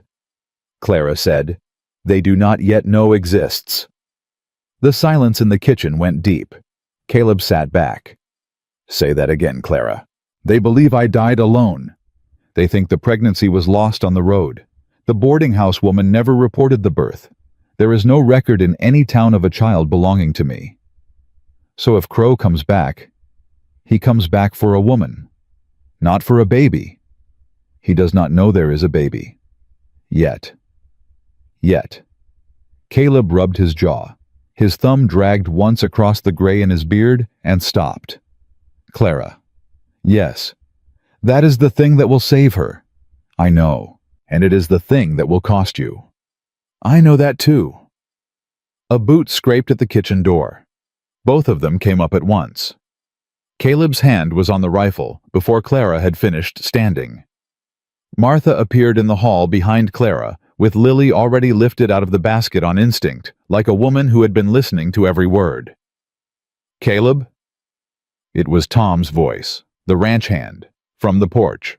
Clara said, they do not yet know exists. The silence in the kitchen went deep. Caleb sat back. Say that again, Clara. They believe I died alone. They think the pregnancy was lost on the road. The boarding house woman never reported the birth. There is no record in any town of a child belonging to me. So if Crow comes back, he comes back for a woman, not for a baby. He does not know there is a baby. Yet. Yet. Caleb rubbed his jaw. His thumb dragged once across the gray in his beard and stopped. Clara. Yes. That is the thing that will save her. I know. And it is the thing that will cost you. I know that too. A boot scraped at the kitchen door. Both of them came up at once. Caleb's hand was on the rifle before Clara had finished standing. Martha appeared in the hall behind Clara, with Lily already lifted out of the basket on instinct, like a woman who had been listening to every word. Caleb? It was Tom's voice, the ranch hand, from the porch.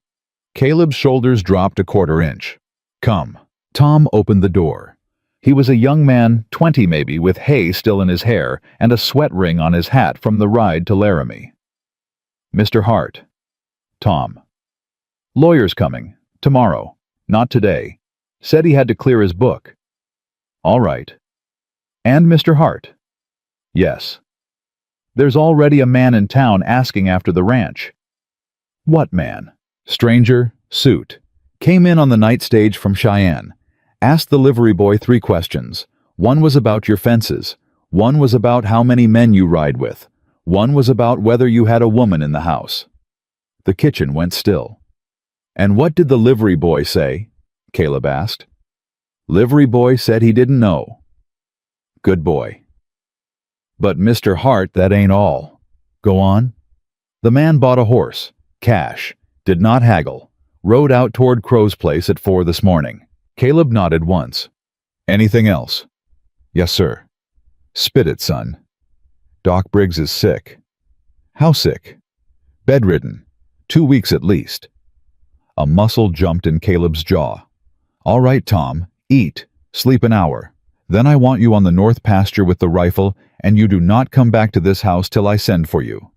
Caleb's shoulders dropped a quarter inch. Come. Tom opened the door. He was a young man, 20 maybe, with hay still in his hair and a sweat ring on his hat from the ride to Laramie. Mr. Hart. Tom. Lawyer's coming. Tomorrow. Not today. Said he had to clear his book. All right. And Mr. Hart? Yes. There's already a man in town asking after the ranch. What man? Stranger, suit. Came in on the night stage from Cheyenne. Asked the livery boy 3 questions. One was about your fences. One was about how many men you ride with. One was about whether you had a woman in the house. The kitchen went still. And what did the livery boy say? Caleb asked. Livery boy said he didn't know. Good boy. But Mr. Hart, that ain't all. Go on. The man bought a horse, cash, did not haggle, rode out toward Crow's place at 4 this morning. Caleb nodded once. Anything else? Yes, sir. Spit it, son. Doc Briggs is sick. How sick? Bedridden. 2 weeks at least. A muscle jumped in Caleb's jaw. All right, Tom, eat, sleep an hour. Then I want you on the north pasture with the rifle, and you do not come back to this house till I send for you.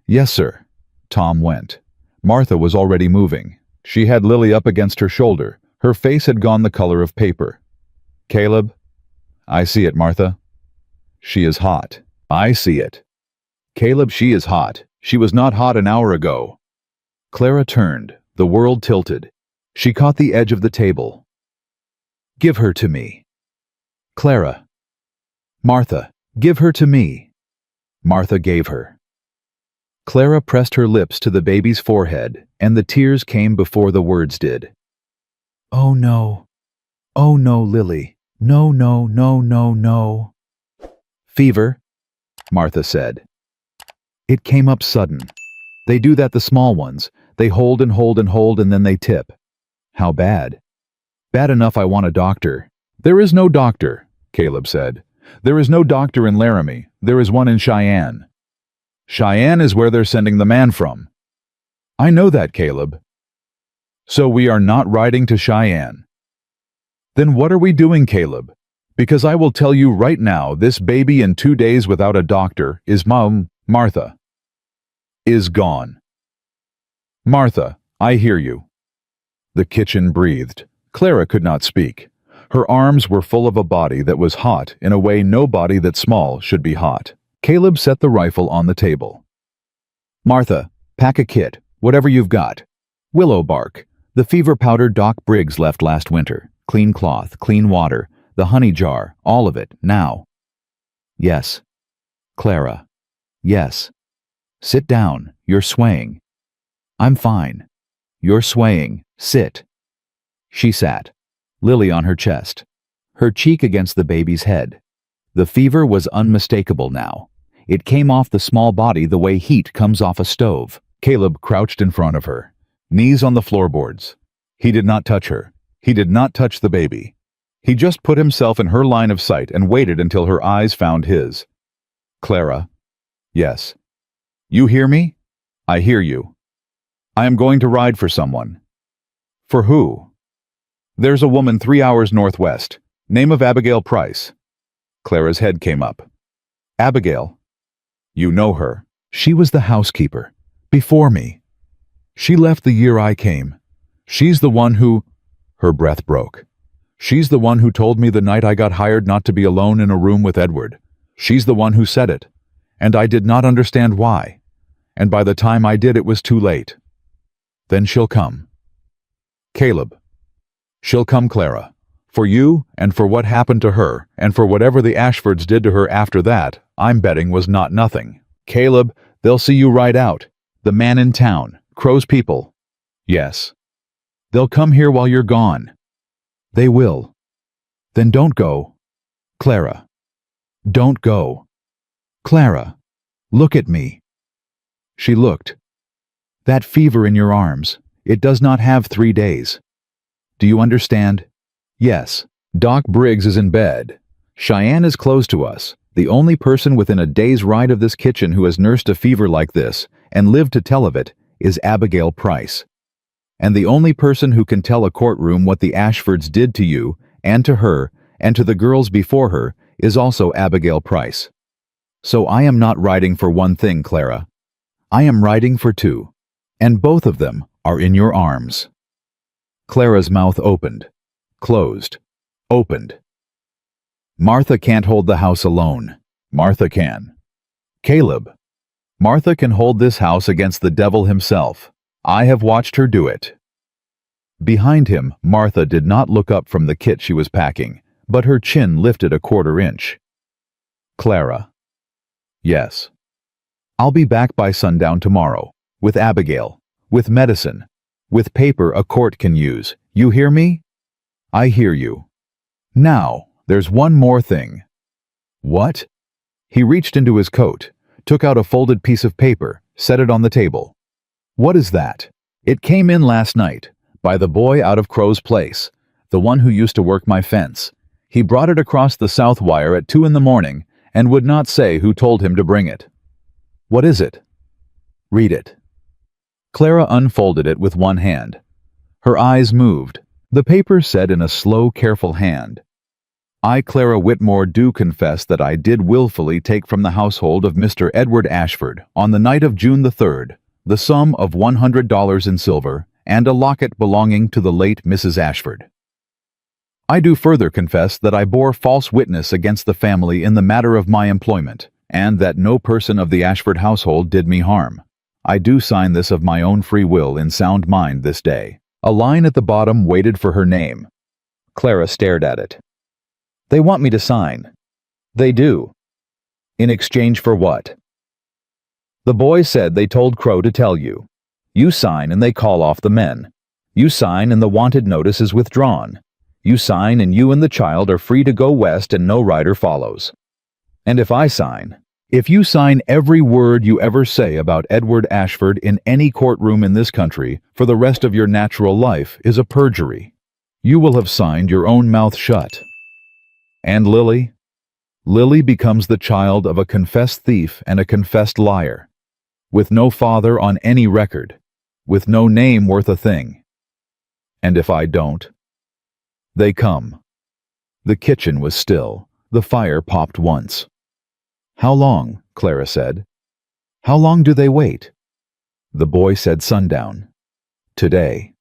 Yes, sir. Tom went. Martha was already moving. She had Lily up against her shoulder. Her face had gone the color of paper. Caleb? I see it, Martha. She is hot. I see it. Caleb, she is hot. She was not hot an hour ago. Clara turned. The world tilted. She caught the edge of the table. Give her to me. Clara. Martha, give her to me. Martha gave her. Clara pressed her lips to the baby's forehead, and the tears came before the words did. "Oh no. Oh no, Lily. No, no, no, no, no." "Fever," Martha said. "It came up sudden. They do that, the small ones. They hold and hold and hold, and then they tip." "How bad?" "Bad enough I want a doctor." "There is no doctor," Caleb said. "There is no doctor in Laramie. There is one in Cheyenne." "Cheyenne is where they're sending the man from." "I know that, Caleb." "So we are not riding to Cheyenne." "Then what are we doing, Caleb? Because I will tell you right now, this baby in 2 days without a doctor is Martha. Is gone." "Martha, I hear you." The kitchen breathed. Clara could not speak. Her arms were full of a body that was hot in a way no body that small should be hot. Caleb set the rifle on the table. "Martha, pack a kit, whatever you've got. Willow bark, the fever powder Doc Briggs left last winter, clean cloth, clean water, the honey jar, all of it, now." "Yes." "Clara." "Yes." "Sit down, you're swaying." "I'm fine." "You're swaying, sit." She sat, Lily on her chest, her cheek against the baby's head. The fever was unmistakable now. It came off the small body the way heat comes off a stove. Caleb crouched in front of her, knees on the floorboards. He did not touch her. He did not touch the baby. He just put himself in her line of sight and waited until her eyes found his. "Clara." "Yes." "You hear me?" "I hear you." "I am going to ride for someone." "For who?" "There's a woman 3 hours northwest. Name of Abigail Price." Clara's head came up. "Abigail." "You know her." "She was the housekeeper. Before me. She left the year I came. She's the one who—" Her breath broke. "She's the one who told me the night I got hired not to be alone in a room with Edward. She's the one who said it. And I did not understand why. And by the time I did, it was too late. Then she'll come." "Caleb." "She'll come, Clara. For you, and for what happened to her, and for whatever the Ashfords did to her after that, I'm betting was not nothing. Caleb, they'll see you ride out. The man in town, Crow's people." "Yes." "They'll come here while you're gone." "They will." "Then don't go." "Clara." "Don't go." "Clara, look at me." She looked. "That fever in your arms, it does not have 3 days. Do you understand?" "Yes." "Doc Briggs is in bed. Cheyenne is close to us. The only person within a day's ride of this kitchen who has nursed a fever like this, and lived to tell of it, is Abigail Price. And the only person who can tell a courtroom what the Ashfords did to you, and to her, and to the girls before her, is also Abigail Price. So I am not riding for one thing, Clara. I am riding for two, and both of them are in your arms." Clara's mouth opened, closed, opened. "Martha can't hold the house alone. Martha can. Caleb, Martha can hold this house against the devil himself. I have watched her do it." Behind him, Martha did not look up from the kit she was packing, but her chin lifted a 1/4 inch. "Clara." "Yes." "I'll be back by sundown tomorrow, with Abigail, with medicine, with paper a court can use. You hear me?" "I hear you." "Now, there's one more thing." "What?" He reached into his coat, took out a folded piece of paper, set it on the table. "What is that?" "It came in last night, by the boy out of Crow's place, the one who used to work my fence. He brought it across the south wire at 2 in the morning and would not say who told him to bring it." "What is it?" "Read it." Clara unfolded it with one hand. Her eyes moved. The paper said in a slow, careful hand, "I, Clara Whitmore, do confess that I did willfully take from the household of Mr. Edward Ashford, on the night of June the 3rd, the sum of $100 in silver, and a locket belonging to the late Mrs. Ashford. I do further confess that I bore false witness against the family in the matter of my employment, and that no person of the Ashford household did me harm. I do sign this of my own free will in sound mind this day." A line at the bottom waited for her name. Clara stared at it. "They want me to sign." "They do." "In exchange for what?" The boy said they told Crow to tell you. You sign and they call off the men. You sign and the wanted notice is withdrawn. You sign and you and the child are free to go west and no rider follows. And if I sign, if you sign every word you ever say about Edward Ashford in any courtroom in this country for the rest of your natural life is a perjury. You will have signed your own mouth shut. And Lily? Lily becomes the child of a confessed thief and a confessed liar, with no father on any record, with no name worth a thing. And if I don't? They come. The kitchen was still. The fire popped once. How long? Clara said. How long do they wait? The boy said sundown. Today.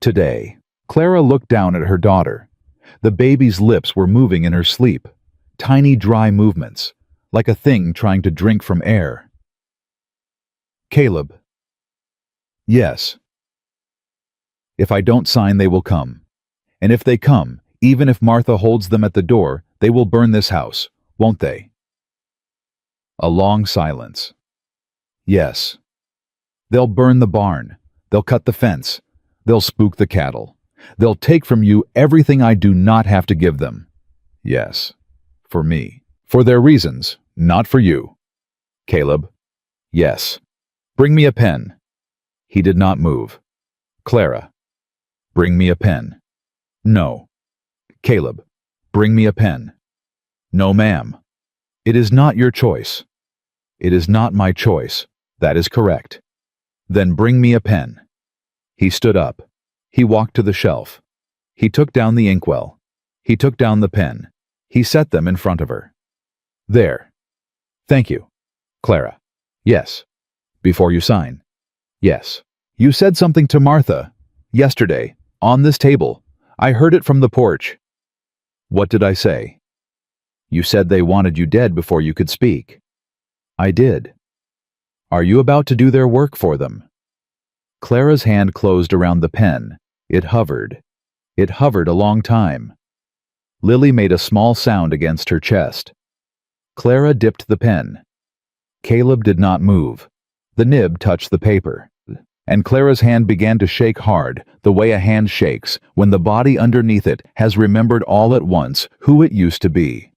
Today. Clara looked down at her daughter. The baby's lips were moving in her sleep, tiny dry movements, like a thing trying to drink from air. Caleb. Yes. If I don't sign, they will come. And if they come, even if Martha holds them at the door, they will burn this house, won't they? A long silence. Yes. They'll burn the barn. They'll cut the fence. They'll spook the cattle. They'll take from you everything I do not have to give them. Yes. For me. For their reasons, not for you. Caleb. Yes. Bring me a pen. He did not move. Clara. Bring me a pen. No. Caleb. Bring me a pen. No, ma'am. It is not your choice. It is not my choice. That is correct. Then bring me a pen. He stood up. He walked to the shelf. He took down the inkwell. He took down the pen. He set them in front of her. There. Thank you. Clara. Yes. Before you sign. Yes. You said something to Martha. Yesterday. On this table. I heard it from the porch. What did I say? You said they wanted you dead before you could speak. I did. Are you about to do their work for them? Clara's hand closed around the pen. It hovered. It hovered a long time. Lily made a small sound against her chest. Clara dipped the pen. Caleb did not move. The nib touched the paper. And Clara's hand began to shake hard, the way a hand shakes when the body underneath it has remembered all at once who it used to be.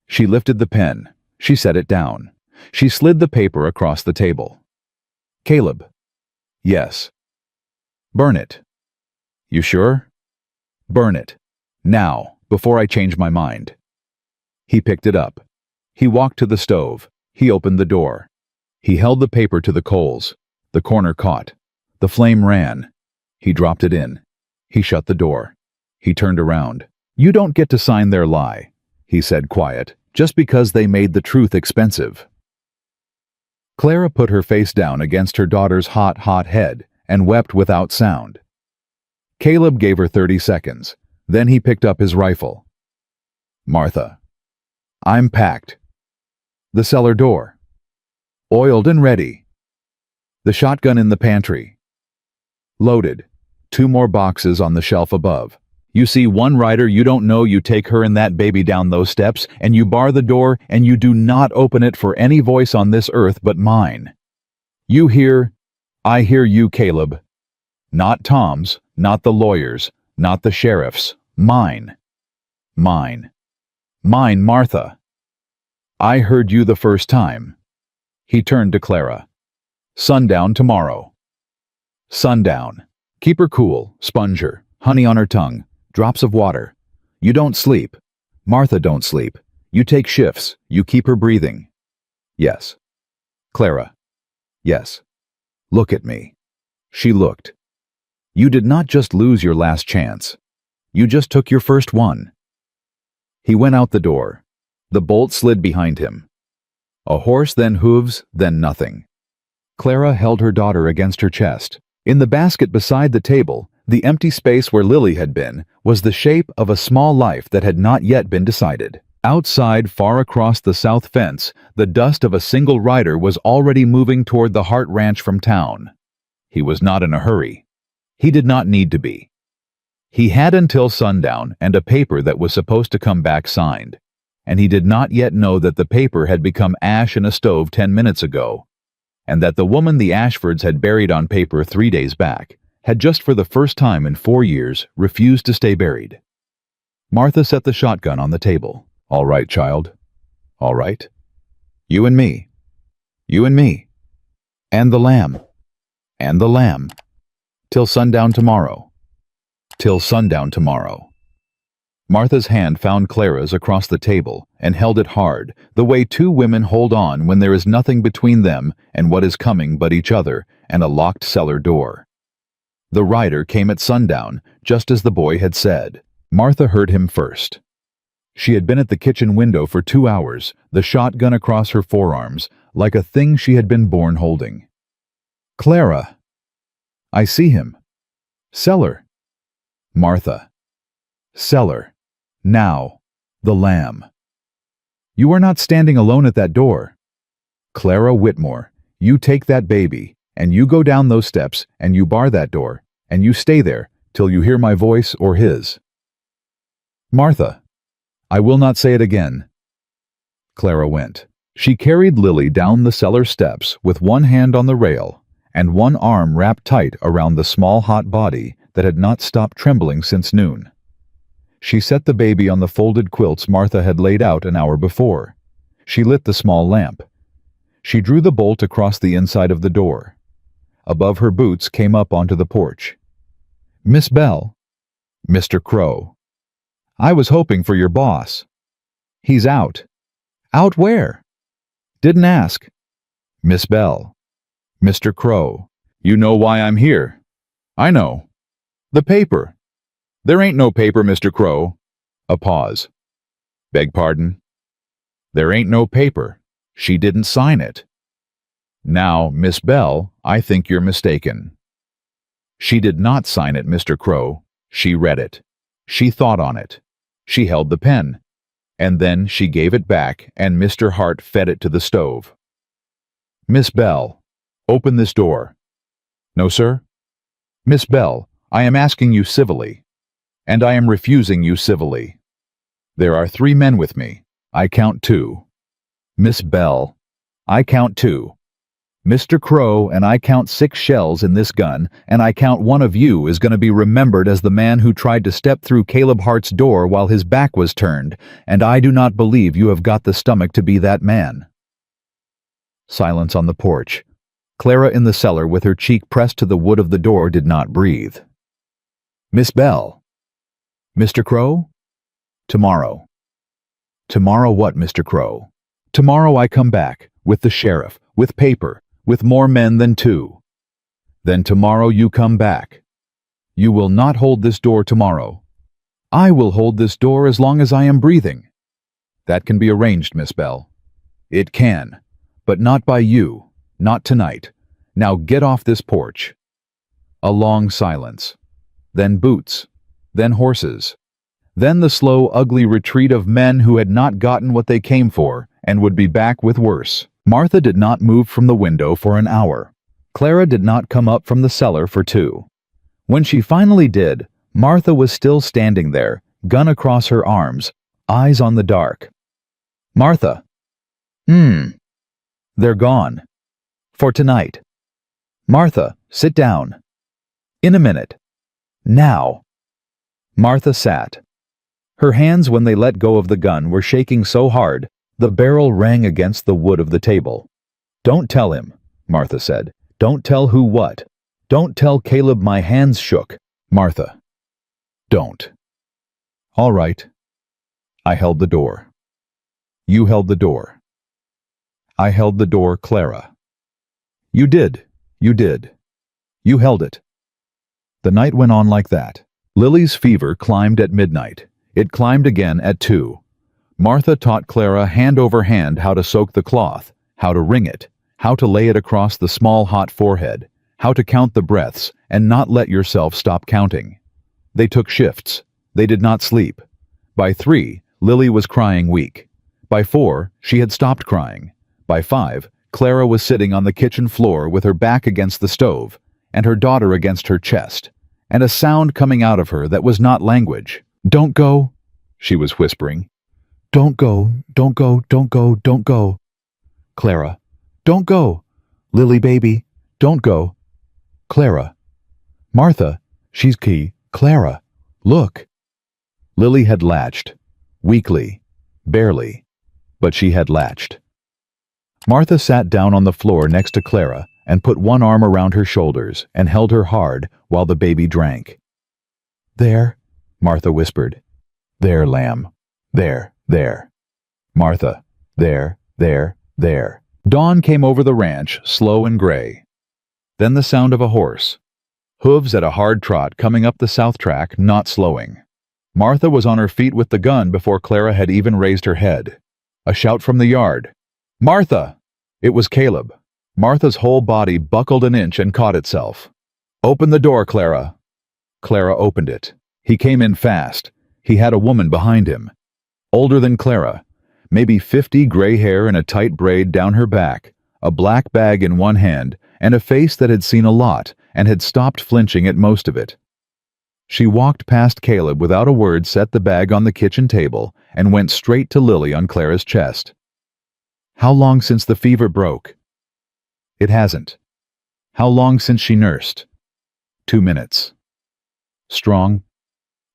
She lifted the pen. She set it down. She slid the paper across the table. Caleb. Yes. Burn it. You sure? Burn it. Now, before I change my mind. He picked it up. He walked to the stove. He opened the door. He held the paper to the coals. The corner caught. The flame ran. He dropped it in. He shut the door. He turned around. You don't get to sign their lie, he said quiet, just because they made the truth expensive. Clara put her face down against her daughter's hot head and wept without sound. Caleb gave her 30 seconds. Then he picked up his rifle. Martha. I'm packed. The cellar door. Oiled and ready. The shotgun in the pantry. Loaded. 2 more boxes on the shelf above. You see one rider you don't know, you take her and that baby down those steps, and you bar the door, and you do not open it for any voice on this earth but mine. You hear, I hear you, Caleb. Not Tom's, not the lawyer's, not the sheriff's. Mine. Mine. Mine, Martha. I heard you the first time. He turned to Clara. Sundown tomorrow. Sundown. Keep her cool, sponge her, honey on her tongue, drops of water. You don't sleep. Martha don't sleep. You take shifts, you keep her breathing. Yes. Clara. Yes. Look at me. She looked. You did not just lose your last chance. You just took your first one. He went out the door. The bolt slid behind him. A horse, then hooves, then nothing. Clara held her daughter against her chest. In the basket beside the table, the empty space where Lily had been, was the shape of a small life that had not yet been decided. Outside, far across the south fence, the dust of a single rider was already moving toward the Hart Ranch from town. He was not in a hurry. He did not need to be. He had until sundown and a paper that was supposed to come back signed, and he did not yet know that the paper had become ash in a stove 10 minutes ago. and that the woman the Ashfords had buried on paper 3 days back had just for the first time in 4 years refused to stay buried. Martha set the shotgun on the table. "All right, child. All right. You and me. You and me. And the lamb. And the lamb. Till sundown tomorrow. Till sundown tomorrow." Martha's hand found Clara's across the table and held it hard, the way two women hold on when there is nothing between them and what is coming but each other and a locked cellar door. The rider came at sundown, just as the boy had said. Martha heard him first. She had been at the kitchen window for 2 hours, the shotgun across her forearms, like a thing she had been born holding. "Clara." "I see him." "Cellar." "Martha." "Cellar. Now. The lamb." "You are not standing alone at that door." "Clara Whitmore, you take that baby, and you go down those steps, and you bar that door, and you stay there till you hear my voice or his." "Martha." "I will not say it again." Clara went. She carried Lily down the cellar steps with one hand on the rail and one arm wrapped tight around the small hot body that had not stopped trembling since noon. She set the baby on the folded quilts Martha had laid out an hour before. She lit the small lamp. She drew the bolt across the inside of the door. Above her boots came up onto the porch. "Miss Bell." "Mr. Crow." "I was hoping for your boss." "He's out." "Out where?" "Didn't ask." "Miss Bell." "Mr. Crow." "You know why I'm here." "I know." "The paper." "There ain't no paper, Mr. Crow." A pause. "Beg pardon?" "There ain't no paper. She didn't sign it." "Now, Miss Bell, I think you're mistaken." "She did not sign it, Mr. Crow. She read it. She thought on it. She held the pen. And then she gave it back, and Mr. Hart fed it to the stove." "Miss Bell, open this door." "No, sir." "Miss Bell, I am asking you civilly. And I am refusing you civilly. There are 3 men with me. I count 2. Miss Bell, I count 2. Mr. Crow and I count 6 shells in this gun, and I count one of you is going to be remembered as the man who tried to step through Caleb Hart's door while his back was turned, and I do not believe you have got the stomach to be that man." Silence on the porch. Clara in the cellar with her cheek pressed to the wood of the door did not breathe. "Miss Bell." "Mr. Crow?" "Tomorrow." "Tomorrow what, Mr. Crow?" "Tomorrow I come back, with the sheriff, with paper, with more men than 2. "Then tomorrow you come back." "You will not hold this door tomorrow." "I will hold this door as long as I am breathing." "That can be arranged, Miss Bell." "It can, but not by you, not tonight. Now get off this porch." A long silence. Then boots. Then horses. Then the slow, ugly retreat of men who had not gotten what they came for and would be back with worse. Martha did not move from the window for an hour. Clara did not come up from the cellar for 2. When she finally did, Martha was still standing there, gun across her arms, eyes on the dark. "Martha." "They're gone. For tonight." "Martha, sit down." "In a minute." "Now." Martha sat. Her hands, when they let go of the gun, were shaking so hard, the barrel rang against the wood of the table. "Don't tell him," Martha said. "Don't tell who what. Don't tell Caleb my hands shook." "Martha, don't." "All right." I held the door. "You held the door." "I held the door, Clara." "You did. You did. You held it." The night went on like that. Lily's fever climbed at midnight. It climbed again at 2. Martha taught Clara hand over hand how to soak the cloth, how to wring it, how to lay it across the small hot forehead, how to count the breaths and not let yourself stop counting. They took shifts. They did not sleep. By 3, Lily was crying weak. By 4, she had stopped crying. By 5, Clara was sitting on the kitchen floor with her back against the stove, and her daughter against her chest, and a sound coming out of her that was not language. "Don't go," she was whispering. "Don't go, don't go, don't go, don't go." "Clara, don't go. Lily, baby, don't go. Clara. Martha, she's key. Clara, look. Lily had latched. Weakly. Barely. But she had latched. Martha sat down on the floor next to Clara and put one arm around her shoulders and held her hard while the baby drank. There, Martha whispered. There, lamb. There, there. Martha, there, there, there. Dawn came over the ranch, slow and gray. Then the sound of a horse. Hooves at a hard trot coming up the south track, not slowing. Martha was on her feet with the gun before Clara had even raised her head. A shout from the yard. Martha! It was Caleb. Martha's whole body buckled an inch and caught itself. Open the door, Clara. Clara opened it. He came in fast. He had a woman behind him. Older than Clara. Maybe 50, gray hair in a tight braid down her back, a black bag in one hand, and a face that had seen a lot and had stopped flinching at most of it. She walked past Caleb without a word, set the bag on the kitchen table, and went straight to Lily on Clara's chest. How long since the fever broke? It hasn't. How long since she nursed? 2 minutes. Strong?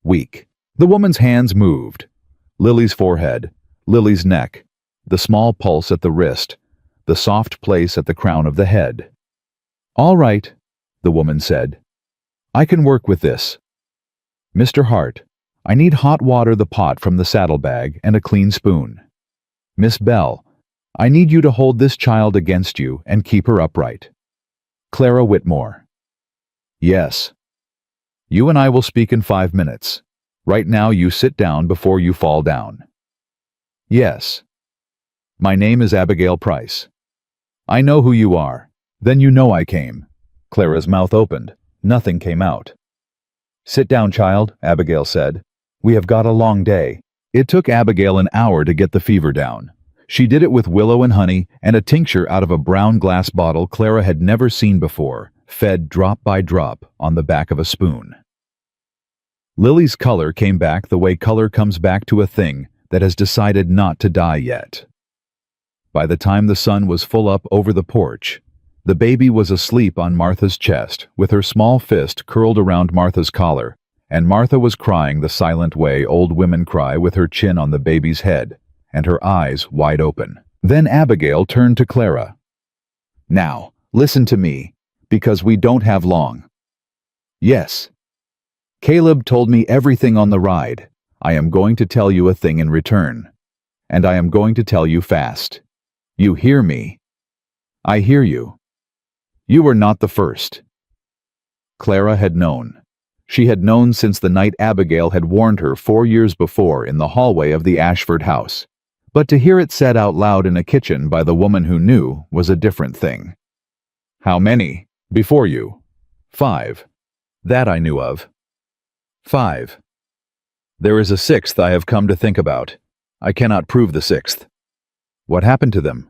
Weak. The woman's hands moved. Lily's forehead, Lily's neck, the small pulse at the wrist, the soft place at the crown of the head. All right, the woman said. I can work with this. Mr. Hart, I need hot water, the pot from the saddlebag, and a clean spoon. Miss Bell, I need you to hold this child against you and keep her upright. Clara Whitmore. Yes. You and I will speak in 5 minutes. Right now you sit down before you fall down. Yes. My name is Abigail Price. I know who you are. Then you know I came. Clara's mouth opened. Nothing came out. Sit down, child, Abigail said. We have got a long day. It took Abigail an hour to get the fever down. She did it with willow and honey and a tincture out of a brown glass bottle Clara had never seen before, fed drop by drop on the back of a spoon. Lily's color came back the way color comes back to a thing that has decided not to die yet. By the time the sun was full up over the porch, the baby was asleep on Martha's chest with her small fist curled around Martha's collar, and Martha was crying the silent way old women cry with her chin on the baby's head and her eyes wide open. Then Abigail turned to Clara. Now, listen to me, because we don't have long. Yes. Caleb told me everything on the ride. I am going to tell you a thing in return. And I am going to tell you fast. You hear me? I hear you. You were not the first. Clara had known. She had known since the night Abigail had warned her 4 years before in the hallway of the Ashford house. But to hear it said out loud in a kitchen by the woman who knew was a different thing. How many? Before you? 5. That I knew of. 5. There is a 6th I have come to think about. I cannot prove the 6th. What happened to them?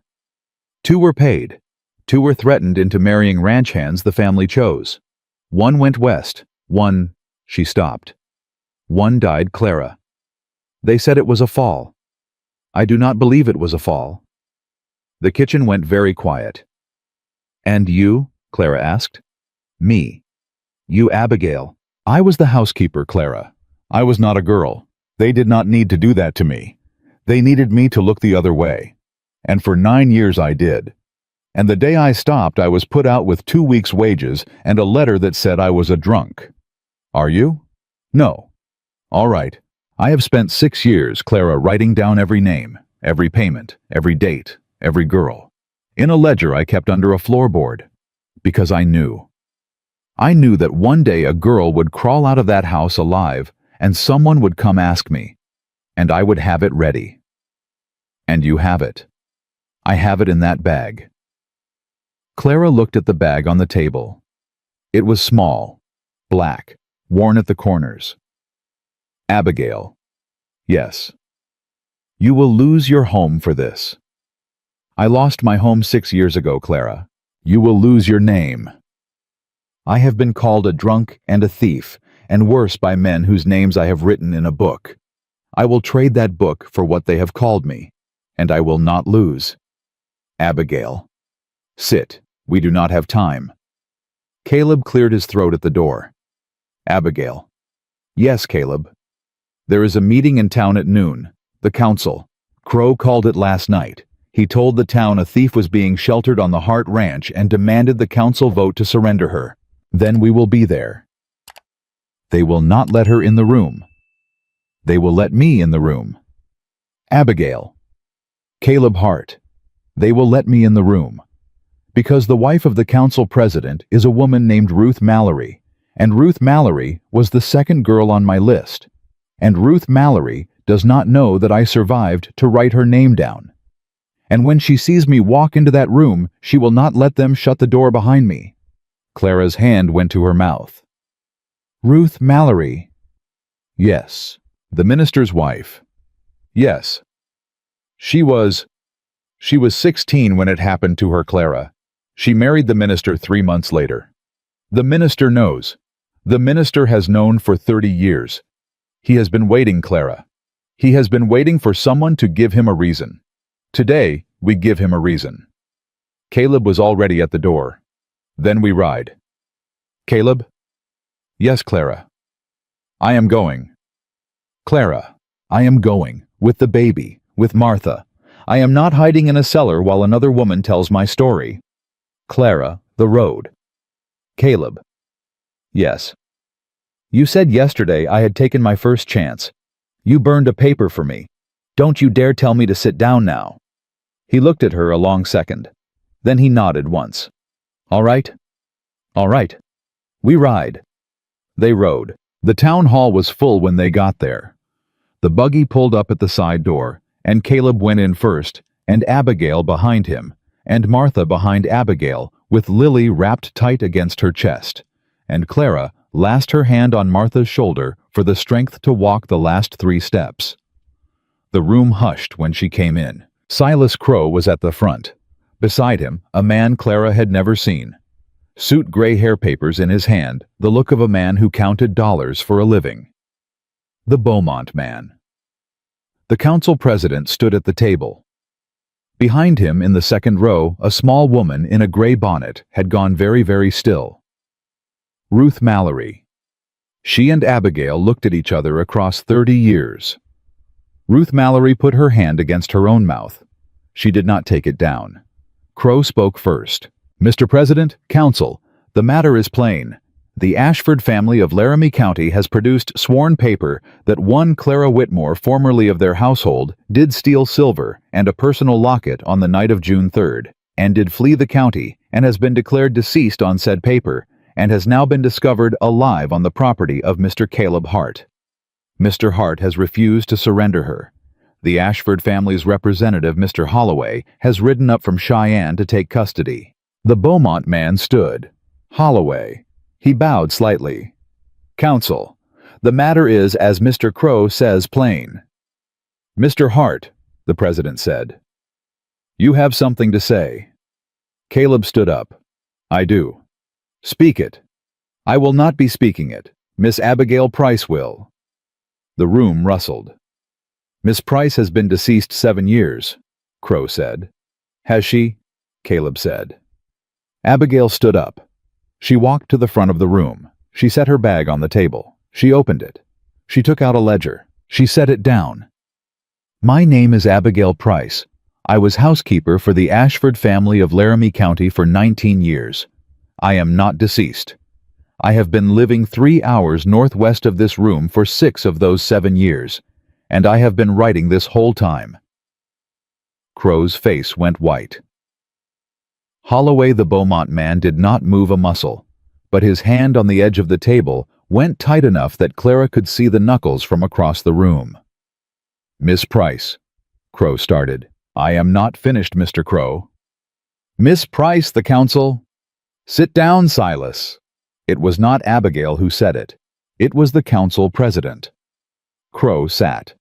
2 were paid. 2 were threatened into marrying ranch hands the family chose. 1 went west. 1, she stopped. 1 died Clara. They said it was a fall. I do not believe it was a fall. The kitchen went very quiet. And you? Clara asked. Me. You, Abigail. I was the housekeeper, Clara. I was not a girl. They did not need to do that to me. They needed me to look the other way. And for 9 years I did. And the day I stopped, I was put out with 2 weeks' wages and a letter that said I was a drunk. Are you? No. All right. I have spent 6 years, Clara, writing down every name, every payment, every date, every girl. In a ledger I kept under a floorboard. Because I knew. I knew that one day a girl would crawl out of that house alive and someone would come ask me, and I would have it ready. And you have it. I have it in that bag. Clara looked at the bag on the table. It was small, black, worn at the corners. Abigail. Yes. You will lose your home for this. I lost my home 6 years ago, Clara. You will lose your name. I have been called a drunk and a thief, and worse by men whose names I have written in a book. I will trade that book for what they have called me, and I will not lose. Abigail. Sit. We do not have time. Caleb cleared his throat at the door. Abigail. Yes, Caleb. There is a meeting in town at noon. The council. Crow called it last night. He told the town a thief was being sheltered on the Hart Ranch and demanded the council vote to surrender her. Then we will be there. They will not let her in the room. They will let me in the room. Abigail. Caleb Hart. They will let me in the room. Because the wife of the council president is a woman named Ruth Mallory, and Ruth Mallory was the second girl on my list. And Ruth Mallory does not know that I survived to write her name down. And when she sees me walk into that room, she will not let them shut the door behind me. Clara's hand went to her mouth. Ruth Mallory. Yes. The minister's wife. Yes. She was 16 when it happened to her, Clara. She married the minister 3 months later. The minister knows. The minister has known for 30 years. He has been waiting, Clara. He has been waiting for someone to give him a reason. Today, we give him a reason. Caleb was already at the door. Then we ride. Caleb? Yes, Clara. I am going. Clara, I am going, with the baby, with Martha. I am not hiding in a cellar while another woman tells my story. Clara, the road. Caleb. Yes. You said yesterday I had taken my first chance. You burned a paper for me. Don't you dare tell me to sit down now. He looked at her a long second. Then he nodded once. All right? All right. We ride. They rode. The town hall was full when they got there. The buggy pulled up at the side door, and Caleb went in first, and Abigail behind him, and Martha behind Abigail, with Lily wrapped tight against her chest, and Clara lashed her hand on Martha's shoulder for the strength to walk the last 3 steps. The room hushed when she came in. Silas Crow was at the front. Beside him, a man Clara had never seen. Suit gray hair papers in his hand, the look of a man who counted dollars for a living. The Beaumont man. The council president stood at the table. Behind him in the second row, a small woman in a gray bonnet had gone very, very still. Ruth Mallory. She and Abigail looked at each other across 30 years. Ruth Mallory put her hand against her own mouth. She did not take it down. Crow spoke first. Mr. President, Council, the matter is plain. The Ashford family of Laramie County has produced sworn paper that one Clara Whitmore, formerly of their household, did steal silver and a personal locket on the night of June 3rd, and did flee the county, and has been declared deceased on said paper, and has now been discovered alive on the property of Mr. Caleb Hart. Mr. Hart has refused to surrender her. The Ashford family's representative, Mr. Holloway, has ridden up from Cheyenne to take custody. The Beaumont man stood. Holloway. He bowed slightly. Counsel, the matter is as Mr. Crow says plain. Mr. Hart, the president said. You have something to say. Caleb stood up. I do. Speak it. I will not be speaking it. Miss Abigail Price will. The room rustled. Miss Price has been deceased 7 years, Crow said. Has she? Caleb said. Abigail stood up. She walked to the front of the room. She set her bag on the table. She opened it. She took out a ledger. She set it down. My name is Abigail Price. I was housekeeper for the Ashford family of Laramie County for 19 years. I am not deceased. I have been living 3 hours northwest of this room for 6 of those 7 years, and I have been writing this whole time. Crow's face went white. Holloway the Beaumont man did not move a muscle, but his hand on the edge of the table went tight enough that Clara could see the knuckles from across the room. Miss Price, Crow started. I am not finished, Mr. Crow. Miss Price, the counsel. Sit down, Silas. It was not Abigail who said it. It was the council president. Crow sat.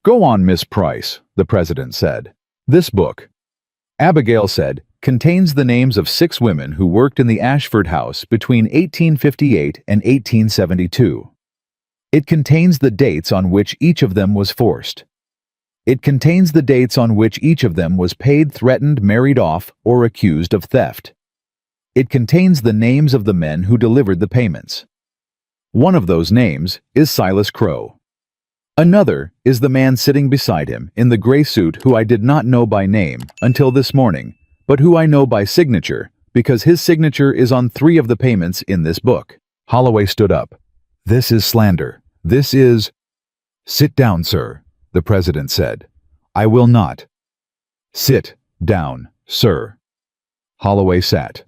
Go on, Miss Price, the president said. This book, Abigail said, contains the names of 6 women who worked in the Ashford house between 1858 and 1872. It contains the dates on which each of them was forced. It contains the dates on which each of them was paid, threatened, married off, or accused of theft. It contains the names of the men who delivered the payments. One of those names is Silas Crow. Another is the man sitting beside him in the gray suit who I did not know by name until this morning, but who I know by signature because his signature is on 3 of the payments in this book. Holloway stood up. This is slander. This is... Sit down, sir, the president said. I will not. Sit down, sir. Holloway sat.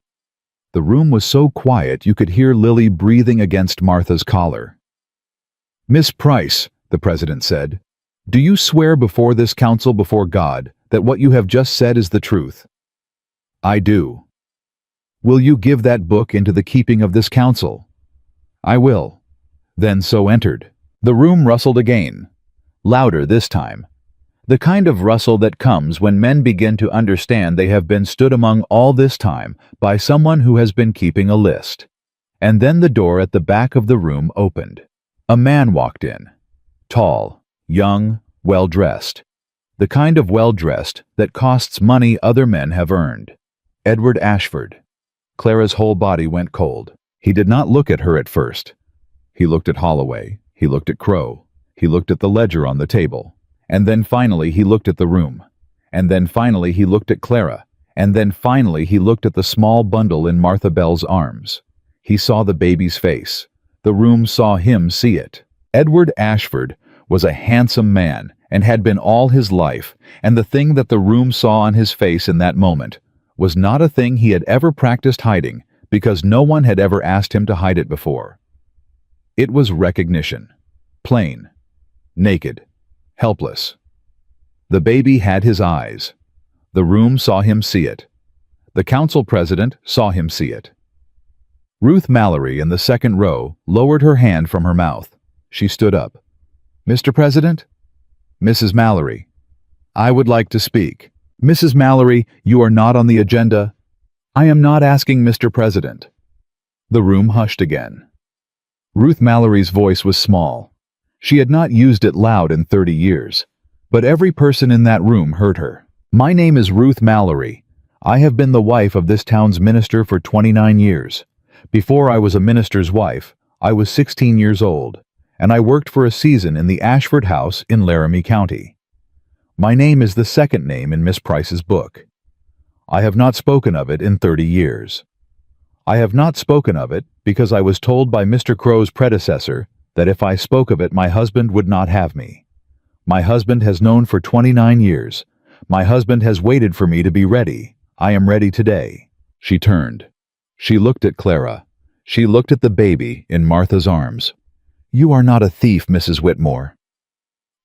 The room was so quiet you could hear Lily breathing against Martha's collar. Miss Price, the president said, do you swear before this council before God that what you have just said is the truth? I do. Will you give that book into the keeping of this council? I will. Then so entered. The room rustled again, louder this time. The kind of rustle that comes when men begin to understand they have been stood among all this time by someone who has been keeping a list. And then the door at the back of the room opened. A man walked in. Tall, young, well-dressed. The kind of well-dressed that costs money other men have earned. Edward Ashford. Clara's whole body went cold. He did not look at her at first. He looked at Holloway. He looked at Crow. He looked at the ledger on the table. And then finally he looked at the room. And then finally he looked at Clara. And then finally he looked at the small bundle in Martha Bell's arms. He saw the baby's face. The room saw him see it. Edward Ashford was a handsome man and had been all his life, and the thing that the room saw on his face in that moment was not a thing he had ever practiced hiding because no one had ever asked him to hide it before. It was recognition. Plain. Naked. Helpless. The baby had his eyes. The room saw him see it. The council president saw him see it. Ruth Mallory in the second row lowered her hand from her mouth. She stood up. Mr. President? Mrs. Mallory. I would like to speak. Mrs. Mallory, you are not on the agenda. I am not asking Mr. President. The room hushed again. Ruth Mallory's voice was small. She had not used it loud in 30 years, but every person in that room heard her. My name is Ruth Mallory. I have been the wife of this town's minister for 29 years. Before I was a minister's wife, I was 16 years old, and I worked for a season in the Ashford House in Laramie County. My name is the second name in Miss Price's book. I have not spoken of it in 30 years. I have not spoken of it because I was told by Mr. Crow's predecessor that if I spoke of it my husband would not have me. My husband has known for 29 years. My husband has waited for me to be ready. I am ready today. She turned. She looked at Clara. She looked at the baby in Martha's arms. You are not a thief, Mrs. Whitmore.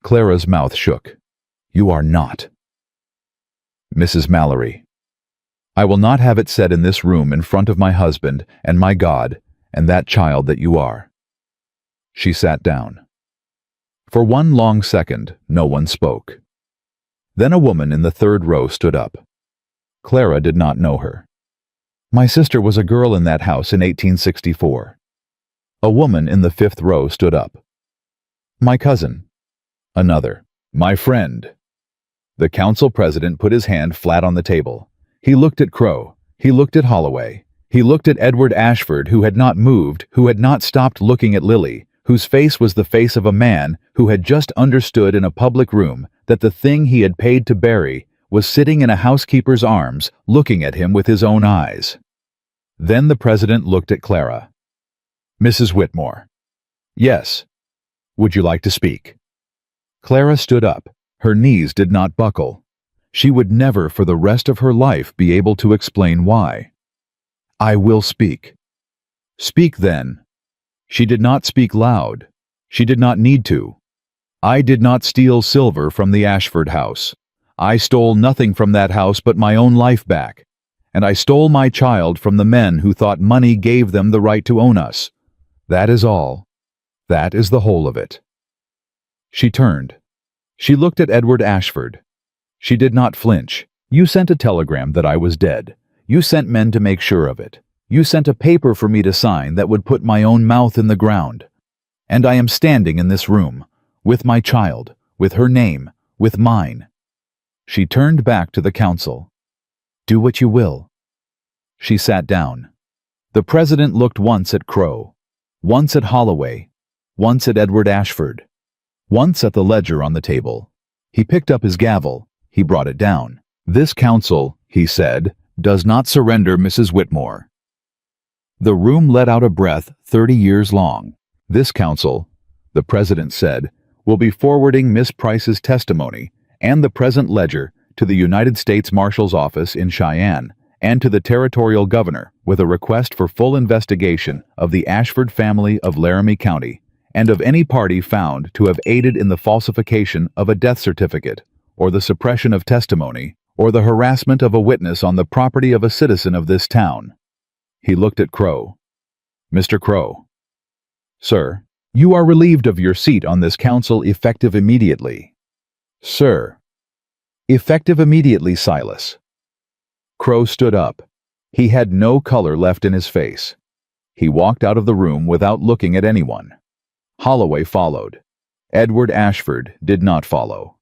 Clara's mouth shook. You are not. Mrs. Mallory. I will not have it said in this room in front of my husband and my God and that child that you are. She sat down. For one long second, no one spoke. Then a woman in the third row stood up. Clara did not know her. My sister was a girl in that house in 1864. A woman in the fifth row stood up. My cousin. Another. My friend. The council president put his hand flat on the table. He looked at Crow. He looked at Holloway. He looked at Edward Ashford, who had not moved, who had not stopped looking at Lily, whose face was the face of a man who had just understood in a public room that the thing he had paid to bury was sitting in a housekeeper's arms, looking at him with his own eyes. Then the president looked at Clara. Mrs. Whitmore. Yes. Would you like to speak? Clara stood up. Her knees did not buckle. She would never for the rest of her life be able to explain why. I will speak. Speak then. She did not speak loud. She did not need to. I did not steal silver from the Ashford house. I stole nothing from that house but my own life back. And I stole my child from the men who thought money gave them the right to own us. That is all. That is the whole of it. She turned. She looked at Edward Ashford. She did not flinch. You sent a telegram that I was dead. You sent men to make sure of it. You sent a paper for me to sign that would put my own mouth in the ground. And I am standing in this room, with my child, with her name, with mine. She turned back to the council. Do what you will. She sat down. The president looked once at Crow, once at Holloway, once at Edward Ashford, once at the ledger on the table. He picked up his gavel. He brought it down. "This council," he said, "does not surrender Mrs. Whitmore." The room let out a breath 30 years long. "This council," the president said, "will be forwarding Miss Price's testimony and the present ledger to the United States Marshal's office in Cheyenne and to the territorial governor with a request for full investigation of the Ashford family of Laramie County and of any party found to have aided in the falsification of a death certificate or the suppression of testimony or the harassment of a witness on the property of a citizen of this town." He looked at Crow. "Mr. Crow." "Sir, you are relieved of your seat on this council effective immediately." "Sir." "Effective immediately, Silas." Crow stood up. He had no color left in his face. He walked out of the room without looking at anyone. Holloway followed. Edward Ashford did not follow.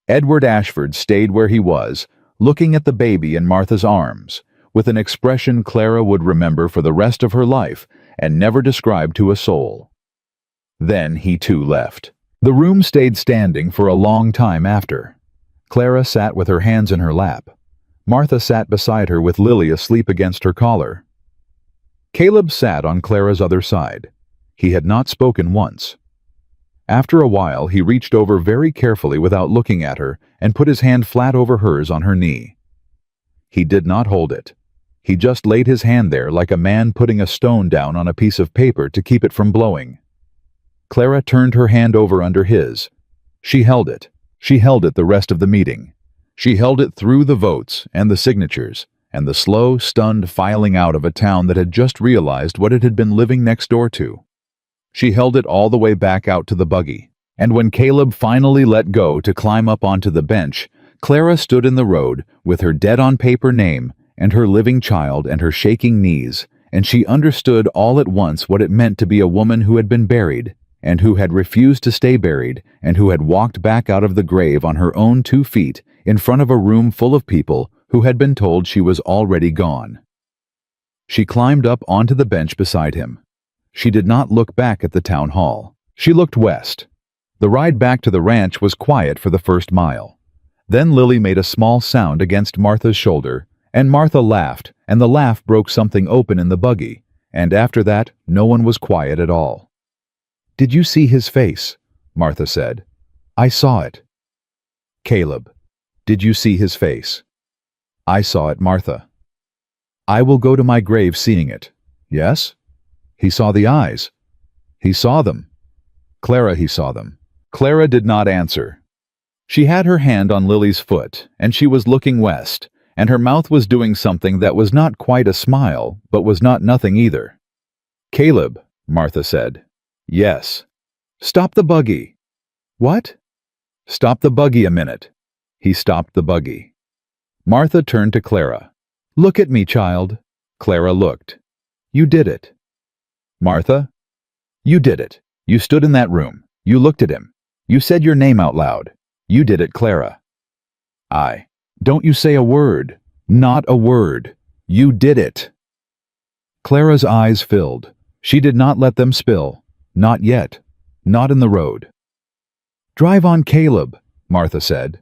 Edward Ashford stayed where he was, looking at the baby in Martha's arms, with an expression Clara would remember for the rest of her life and never describe to a soul. Then he too left. The room stayed standing for a long time after. Clara sat with her hands in her lap. Martha sat beside her with Lily asleep against her collar. Caleb sat on Clara's other side. He had not spoken once. After a while, he reached over very carefully without looking at her and put his hand flat over hers on her knee. He did not hold it. He just laid his hand there like a man putting a stone down on a piece of paper to keep it from blowing. Clara turned her hand over under his. She held it. She held it the rest of the meeting. She held it through the votes and the signatures and the slow, stunned filing out of a town that had just realized what it had been living next door to. She held it all the way back out to the buggy, and when Caleb finally let go to climb up onto the bench, Clara stood in the road with her dead-on-paper name and her living child and her shaking knees, and she understood all at once what it meant to be a woman who had been buried, and who had refused to stay buried, and who had walked back out of the grave on her own 2 feet in front of a room full of people who had been told she was already gone. She climbed up onto the bench beside him. She did not look back at the town hall. She looked west. The ride back to the ranch was quiet for the first mile. Then Lily made a small sound against Martha's shoulder, and Martha laughed, and the laugh broke something open in the buggy, and after that no one was quiet at all. "Did you see his face?" Martha said. "I saw it." "Caleb, did you see his face?" "I saw it, Martha." "I will go to my grave seeing it." "Yes?" "He saw the eyes." "He saw them." "Clara, he saw them." Clara did not answer. She had her hand on Lily's foot, and she was looking west, and her mouth was doing something that was not quite a smile, but was not nothing either. "Caleb," Martha said. "Yes." "Stop the buggy." "What?" "Stop the buggy a minute." He stopped the buggy. Martha turned to Clara. "Look at me, child." Clara looked. "You did it." "Martha, you did it. You stood in that room. You looked at him. You said your name out loud. You did it, Clara." Don't you say a word. Not a word. You did it." Clara's eyes filled. She did not let them spill. Not yet. Not in the road. "Drive on, Caleb," Martha said.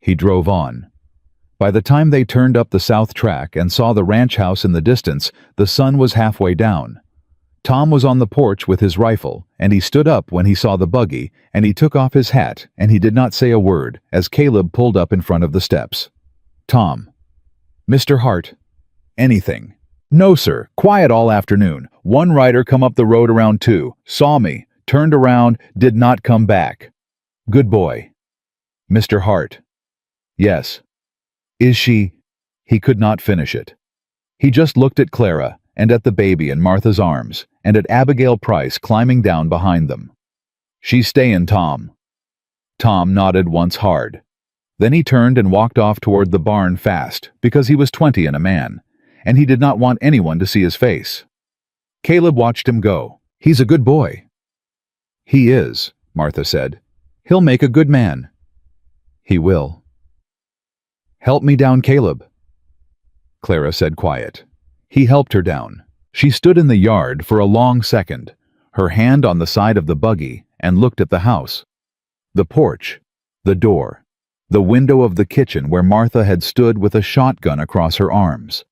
He drove on. By the time they turned up the south track and saw the ranch house in the distance, the sun was halfway down. Tom was on the porch with his rifle, and he stood up when he saw the buggy, and he took off his hat, and he did not say a word as Caleb pulled up in front of the steps. "Tom." "Mr. Hart." "Anything." "No, sir. Quiet all afternoon. One rider come up the road around 2, saw me, turned around, did not come back." "Good boy." "Mr. Hart." "Yes." "Is she—" He could not finish it. He just looked at Clara, and at the baby in Martha's arms, and at Abigail Price climbing down behind them. "She's stayin', Tom." Tom nodded once hard. Then he turned and walked off toward the barn fast, because he was 20 and a man, and he did not want anyone to see his face. Caleb watched him go. "He's a good boy." "He is," Martha said. "He'll make a good man." "He will." "Help me down, Caleb." Clara said quiet. He helped her down. She stood in the yard for a long second, her hand on the side of the buggy, and looked at the house. The porch, the door, the window of the kitchen where Martha had stood with a shotgun across her arms.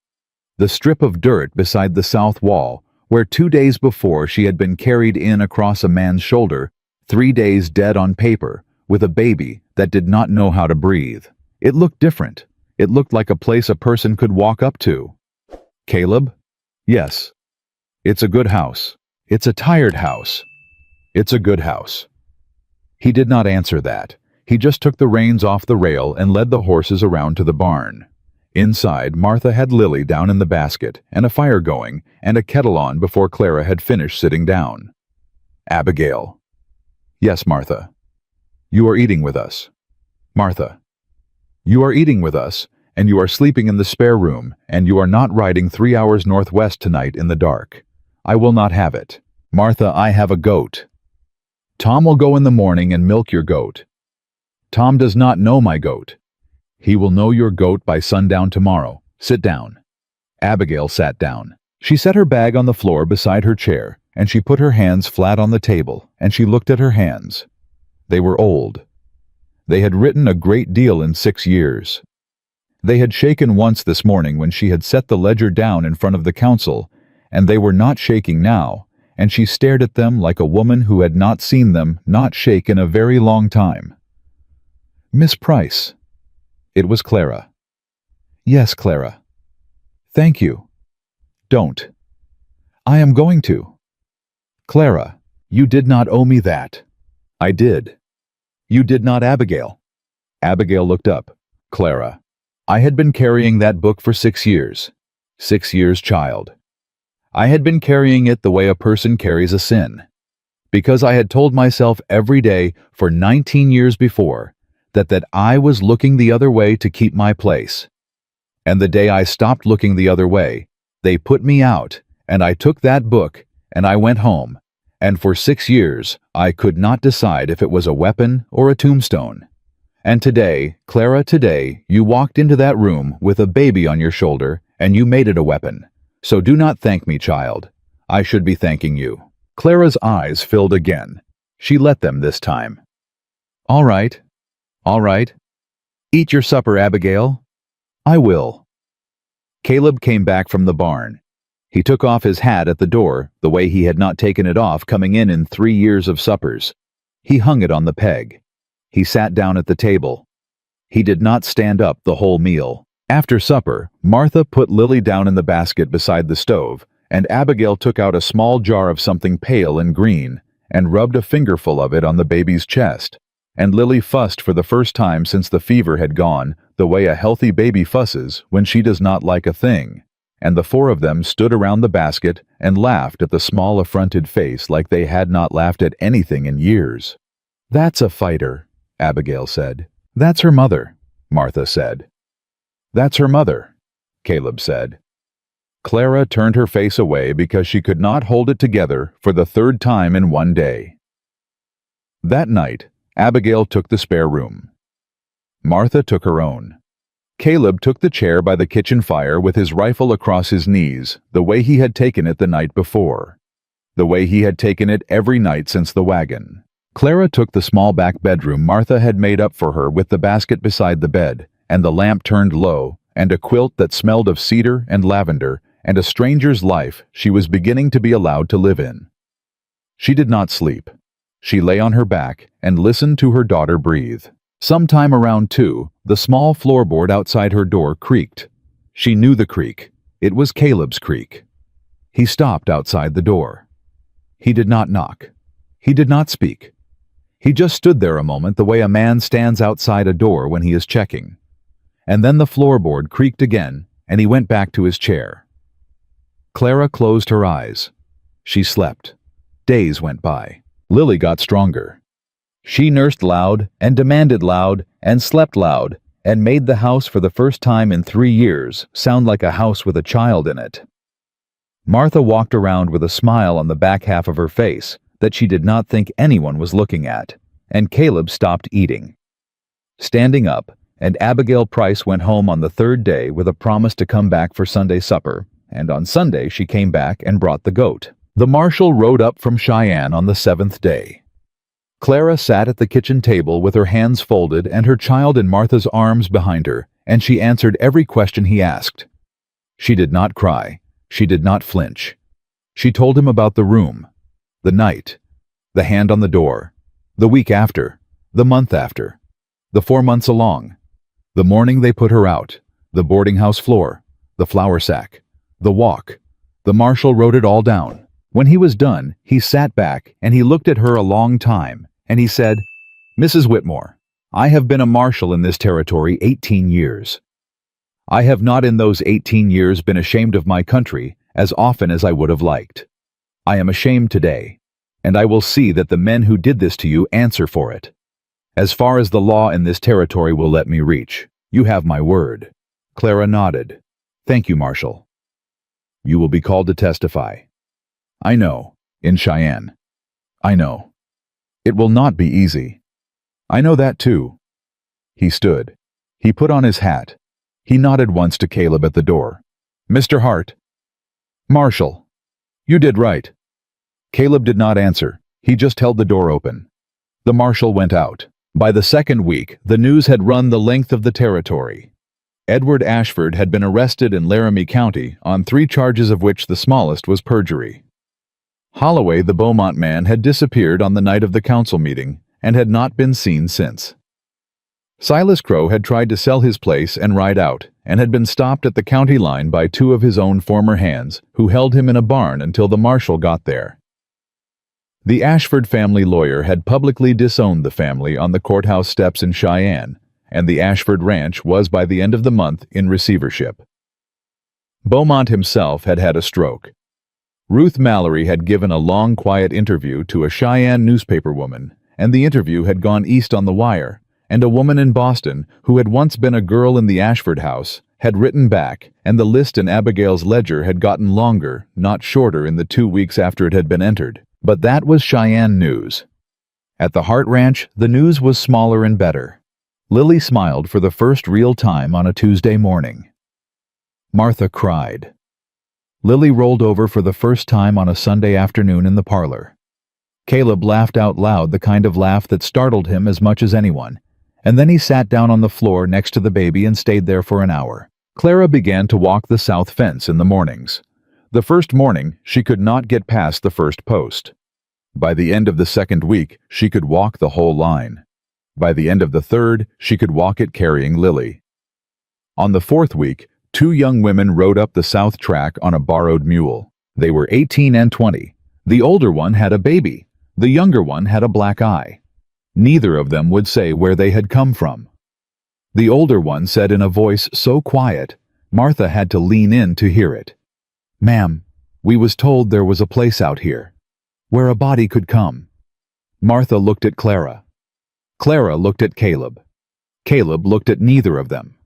The strip of dirt beside the south wall, where 2 days before she had been carried in across a man's shoulder, 3 days dead on paper, with a baby that did not know how to breathe. It looked different. It looked like a place a person could walk up to. Caleb? Yes. It's a good house. It's a tired house. It's a good house. He did not answer that. He just took the reins off the rail and led the horses around to the barn. Inside, Martha had Lily down in the basket, and a fire going, and a kettle on before Clara had finished sitting down. Abigail. Yes, Martha. You are eating with us. Martha. You are eating with us, and you are sleeping in the spare room, and you are not riding 3 hours northwest tonight in the dark. I will not have it. Martha, I have a goat. Tom will go in the morning and milk your goat. Tom does not know my goat. He will know your goat by sundown tomorrow. Sit down. Abigail sat down. She set her bag on the floor beside her chair, and she put her hands flat on the table, and she looked at her hands. They were old. They had written a great deal in 6 years. They had shaken once this morning when she had set the ledger down in front of the council, and they were not shaking now, and she stared at them like a woman who had not seen them not shake in a very long time. Miss Price. It was Clara. Yes, Clara. Thank you. Don't. I am going to. Clara, you did not owe me that. I did. You did not, Abigail. Abigail looked up. Clara. I had been carrying that book for 6 years. 6 years, child. I had been carrying it the way a person carries a sin. Because I had told myself every day for 19 years before that I was looking the other way to keep my place. And the day I stopped looking the other way, they put me out, and I took that book, and I went home, and for 6 years I could not decide if it was a weapon or a tombstone. And today, Clara, today, you walked into that room with a baby on your shoulder, and you made it a weapon. So do not thank me, child. I should be thanking you. Clara's eyes filled again. She let them this time. All right. All right. Eat your supper, Abigail. I will. Caleb came back from the barn. He took off his hat at the door, the way he had not taken it off coming in 3 years of suppers. He hung it on the peg. He sat down at the table. He did not stand up the whole meal. After supper, Martha put Lily down in the basket beside the stove, and Abigail took out a small jar of something pale and green, and rubbed a fingerful of it on the baby's chest. And Lily fussed for the first time since the fever had gone, the way a healthy baby fusses when she does not like a thing. And the 4 of them stood around the basket and laughed at the small affronted face like they had not laughed at anything in years. That's a fighter, Abigail said. That's her mother, Martha said. That's her mother, Caleb said. Clara turned her face away because she could not hold it together for the 3rd time in 1 day. That night, Abigail took the spare room. Martha took her own. Caleb took the chair by the kitchen fire with his rifle across his knees, the way he had taken it the night before. The way he had taken it every night since the wagon. Clara took the small back bedroom Martha had made up for her with the basket beside the bed, and the lamp turned low, and a quilt that smelled of cedar and lavender, and a stranger's life she was beginning to be allowed to live in. She did not sleep. She lay on her back and listened to her daughter breathe. Sometime around 2, the small floorboard outside her door creaked. She knew the creak. It was Caleb's creak. He stopped outside the door. He did not knock. He did not speak. He just stood there a moment the way a man stands outside a door when he is checking. And then the floorboard creaked again, and he went back to his chair. Clara closed her eyes. She slept. Days went by. Lily got stronger. She nursed loud, and demanded loud, and slept loud, and made the house for the first time in 3 years sound like a house with a child in it. Martha walked around with a smile on the back half of her face that she did not think anyone was looking at, and Caleb stopped eating. Standing up, and Abigail Price went home on the third day with a promise to come back for Sunday supper, and on Sunday she came back and brought the goat. The marshal rode up from Cheyenne on the seventh day. Clara sat at the kitchen table with her hands folded and her child in Martha's arms behind her, and she answered every question he asked. She did not cry. She did not flinch. She told him about the room, the night, the hand on the door, the week after, the month after, the 4 months along, the morning they put her out, the boarding house floor, the flour sack, the walk. The marshal wrote it all down. When he was done, he sat back and he looked at her a long time, and he said, "Mrs. Whitmore, I have been a marshal in this territory 18 years. I have not in those 18 years been ashamed of my country as often as I would have liked. I am ashamed today, and I will see that the men who did this to you answer for it. As far as the law in this territory will let me reach, you have my word." Clara nodded. "Thank you, Marshal. You will be called to testify." "I know, in Cheyenne. I know. It will not be easy. I know that too." He stood. He put on his hat. He nodded once to Caleb at the door. "Mr. Hart." "Marshal." "You did right." Caleb did not answer. He just held the door open. The marshal went out. By the second week, the news had run the length of the territory. Edward Ashford had been arrested in Laramie County on 3 charges of which the smallest was perjury. Holloway, the Beaumont man, had disappeared on the night of the council meeting and had not been seen since. Silas Crow had tried to sell his place and ride out, and had been stopped at the county line by 2 of his own former hands, who held him in a barn until the marshal got there. The Ashford family lawyer had publicly disowned the family on the courthouse steps in Cheyenne, and the Ashford ranch was by the end of the month in receivership. Beaumont himself had had a stroke. Ruth Mallory had given a long, quiet interview to a Cheyenne newspaperwoman, and the interview had gone east on the wire, and a woman in Boston, who had once been a girl in the Ashford house, had written back, and the list in Abigail's ledger had gotten longer, not shorter, in the 2 weeks after it had been entered. But that was Cheyenne news. At the Hart Ranch, the news was smaller and better. Lily smiled for the first real time on a Tuesday morning. Martha cried. Lily rolled over for the first time on a Sunday afternoon in the parlor. Caleb laughed out loud, the kind of laugh that startled him as much as anyone, and then he sat down on the floor next to the baby and stayed there for an hour. Clara began to walk the south fence in the mornings. The first morning, she could not get past the first post. By the end of the second week, she could walk the whole line. By the end of the third, she could walk it carrying Lily. On the 4th week, 2 young women rode up the south track on a borrowed mule. They were 18 and 20. The older one had a baby. The younger one had a black eye. Neither of them would say where they had come from. The older one said in a voice so quiet, Martha had to lean in to hear it, "Ma'am, we was told there was a place out here, where a body could come." Martha looked at Clara. Clara looked at Caleb. Caleb looked at neither of them.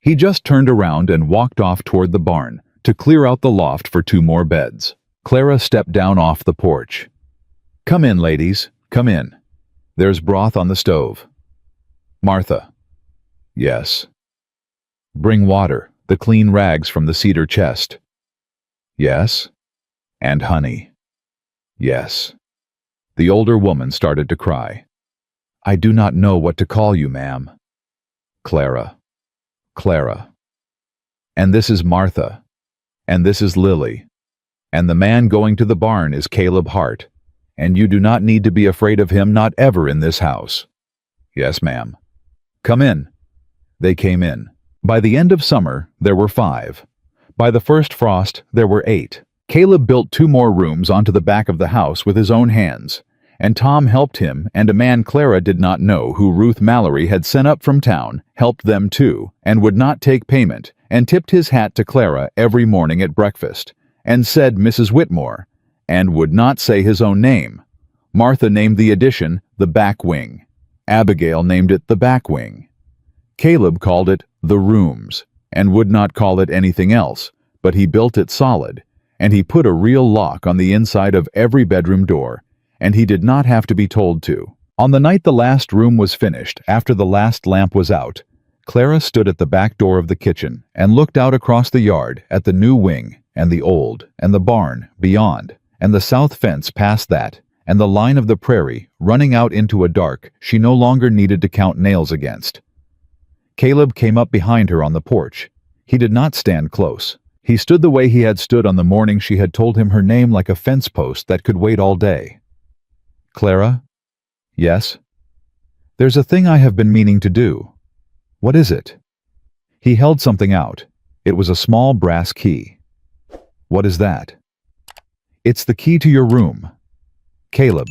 He just turned around and walked off toward the barn to clear out the loft for 2 more beds. Clara stepped down off the porch. "Come in, ladies, come in. There's broth on the stove." "Martha." "Yes." "Bring water, the clean rags from the cedar chest." "Yes." "And honey." "Yes." The older woman started to cry. "I do not know what to call you, ma'am." "Clara." "Clara." "And this is Martha. And this is Lily. And the man going to the barn is Caleb Hart. And you do not need to be afraid of him, not ever in this house." "Yes, ma'am." "Come in." They came in. By the end of summer, there were 5. By the first frost, there were 8. Caleb built 2 more rooms onto the back of the house with his own hands, and Tom helped him, and a man Clara did not know, who Ruth Mallory had sent up from town, helped them too, and would not take payment, and tipped his hat to Clara every morning at breakfast, and said Mrs. Whitmore, and would not say his own name. Martha named the addition the back wing. Abigail named it the back wing. Caleb called it the rooms, and would not call it anything else, but he built it solid, and he put a real lock on the inside of every bedroom door, and he did not have to be told to. On the night the last room was finished, after the last lamp was out, Clara stood at the back door of the kitchen and looked out across the yard at the new wing and the old and the barn beyond and the south fence past that and the line of the prairie running out into a dark she no longer needed to count nails against. Caleb came up behind her on the porch. He did not stand close. He stood the way he had stood on the morning she had told him her name, like a fence post that could wait all day. "Clara?" "Yes?" "There's a thing I have been meaning to do." "What is it?" He held something out. It was a small brass key. "What is that?" "It's the key to your room." "Caleb,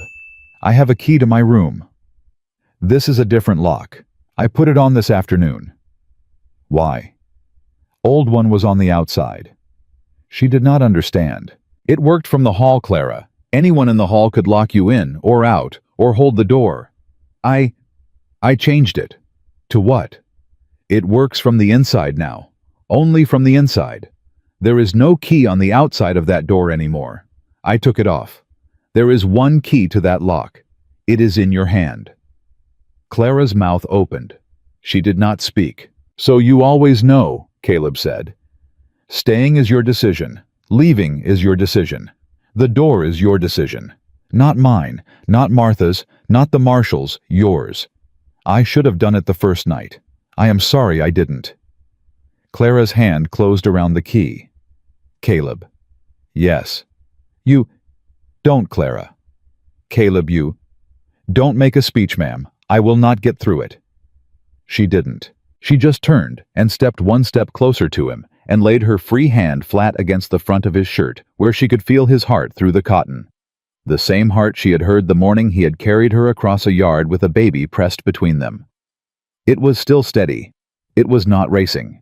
I have a key to my room." "This is a different lock. I put it on this afternoon." "Why?" "Old one was on the outside." She did not understand. "It worked from the hall, Clara. Anyone in the hall could lock you in, or out, or hold the door. I changed it." "To what?" "It works from the inside now. Only from the inside. There is no key on the outside of that door anymore. I took it off. There is one key to that lock. It is in your hand." Clara's mouth opened. She did not speak. "So you always know," Caleb said. "Staying is your decision. Leaving is your decision. The door is your decision. Not mine, not Martha's, not the marshal's, yours. I should have done it the first night. I am sorry I didn't." Clara's hand closed around the key. "Caleb." "Yes." "You don't, Clara." "Caleb, you don't make a speech, ma'am. I will not get through it." She didn't. She just turned and stepped one step closer to him and laid her free hand flat against the front of his shirt, where she could feel his heart through the cotton. The same heart she had heard the morning he had carried her across a yard with a baby pressed between them. It was still steady. It was not racing.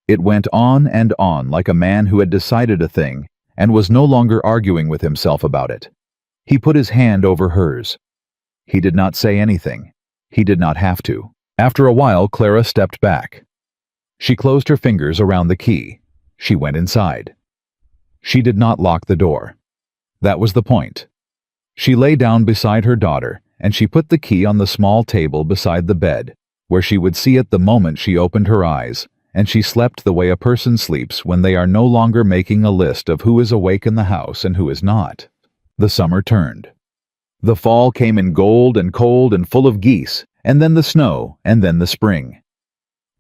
It went on and on like a man who had decided a thing and was no longer arguing with himself about it. He put his hand over hers. He did not say anything. He did not have to. After a while, Clara stepped back. She closed her fingers around the key. She went inside. She did not lock the door. That was the point. She lay down beside her daughter, and she put the key on the small table beside the bed, where she would see it the moment she opened her eyes, and she slept the way a person sleeps when they are no longer making a list of who is awake in the house and who is not. The summer turned. The fall came in gold and cold and full of geese, and then the snow, and then the spring.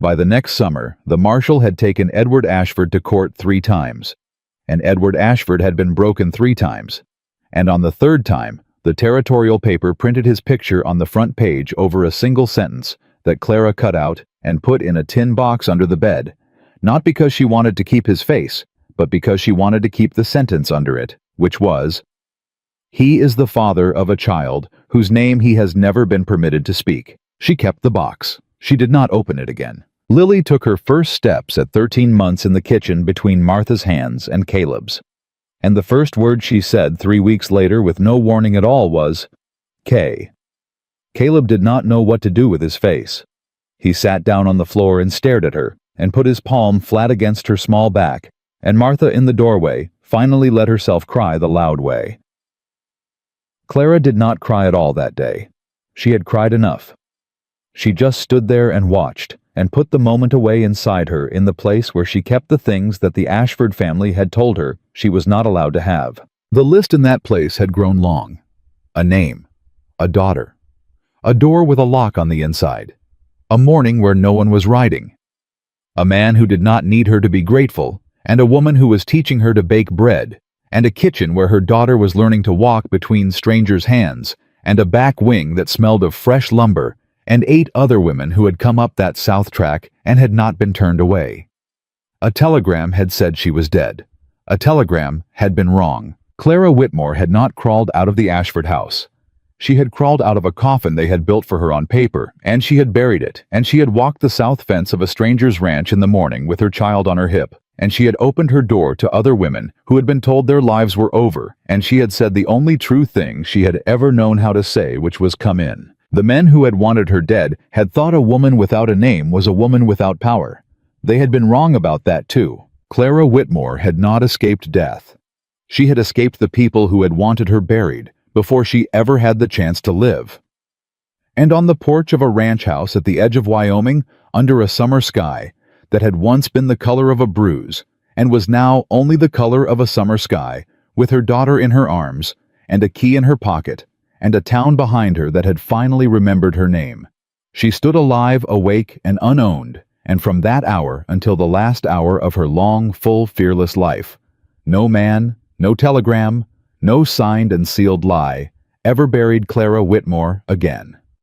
By the next summer, the marshal had taken Edward Ashford to court 3 times, and Edward Ashford had been broken 3 times, and on the 3rd time, the territorial paper printed his picture on the front page over a single sentence that Clara cut out and put in a tin box under the bed, not because she wanted to keep his face, but because she wanted to keep the sentence under it, which was, "He is the father of a child whose name he has never been permitted to speak." She kept the box. She did not open it again. Lily took her first steps at 13 months in the kitchen between Martha's hands and Caleb's. And the first word she said 3 weeks later with no warning at all was, "Kay." Caleb did not know what to do with his face. He sat down on the floor and stared at her, and put his palm flat against her small back, and Martha in the doorway finally let herself cry the loud way. Clara did not cry at all that day. She had cried enough. She just stood there and watched, and put the moment away inside her in the place where she kept the things that the Ashford family had told her she was not allowed to have. The list in that place had grown long. A name, a daughter, a door with a lock on the inside, a morning where no one was riding, a man who did not need her to be grateful, and a woman who was teaching her to bake bread, and a kitchen where her daughter was learning to walk between strangers' hands, and a back wing that smelled of fresh lumber, and 8 other women who had come up that south track and had not been turned away. A telegram had said she was dead. A telegram had been wrong. Clara Whitmore had not crawled out of the Ashford house. She had crawled out of a coffin they had built for her on paper, and she had buried it, and she had walked the south fence of a stranger's ranch in the morning with her child on her hip, and she had opened her door to other women who had been told their lives were over, and she had said the only true thing she had ever known how to say, which was "come in." The men who had wanted her dead had thought a woman without a name was a woman without power. They had been wrong about that too. Clara Whitmore had not escaped death. She had escaped the people who had wanted her buried before she ever had the chance to live. And on the porch of a ranch house at the edge of Wyoming, under a summer sky that had once been the color of a bruise and was now only the color of a summer sky, with her daughter in her arms and a key in her pocket and a town behind her that had finally remembered her name. She stood alive, awake, and unowned, and from that hour until the last hour of her long, full, fearless life, no man, no telegram, no signed and sealed lie ever buried Clara Whitmore again.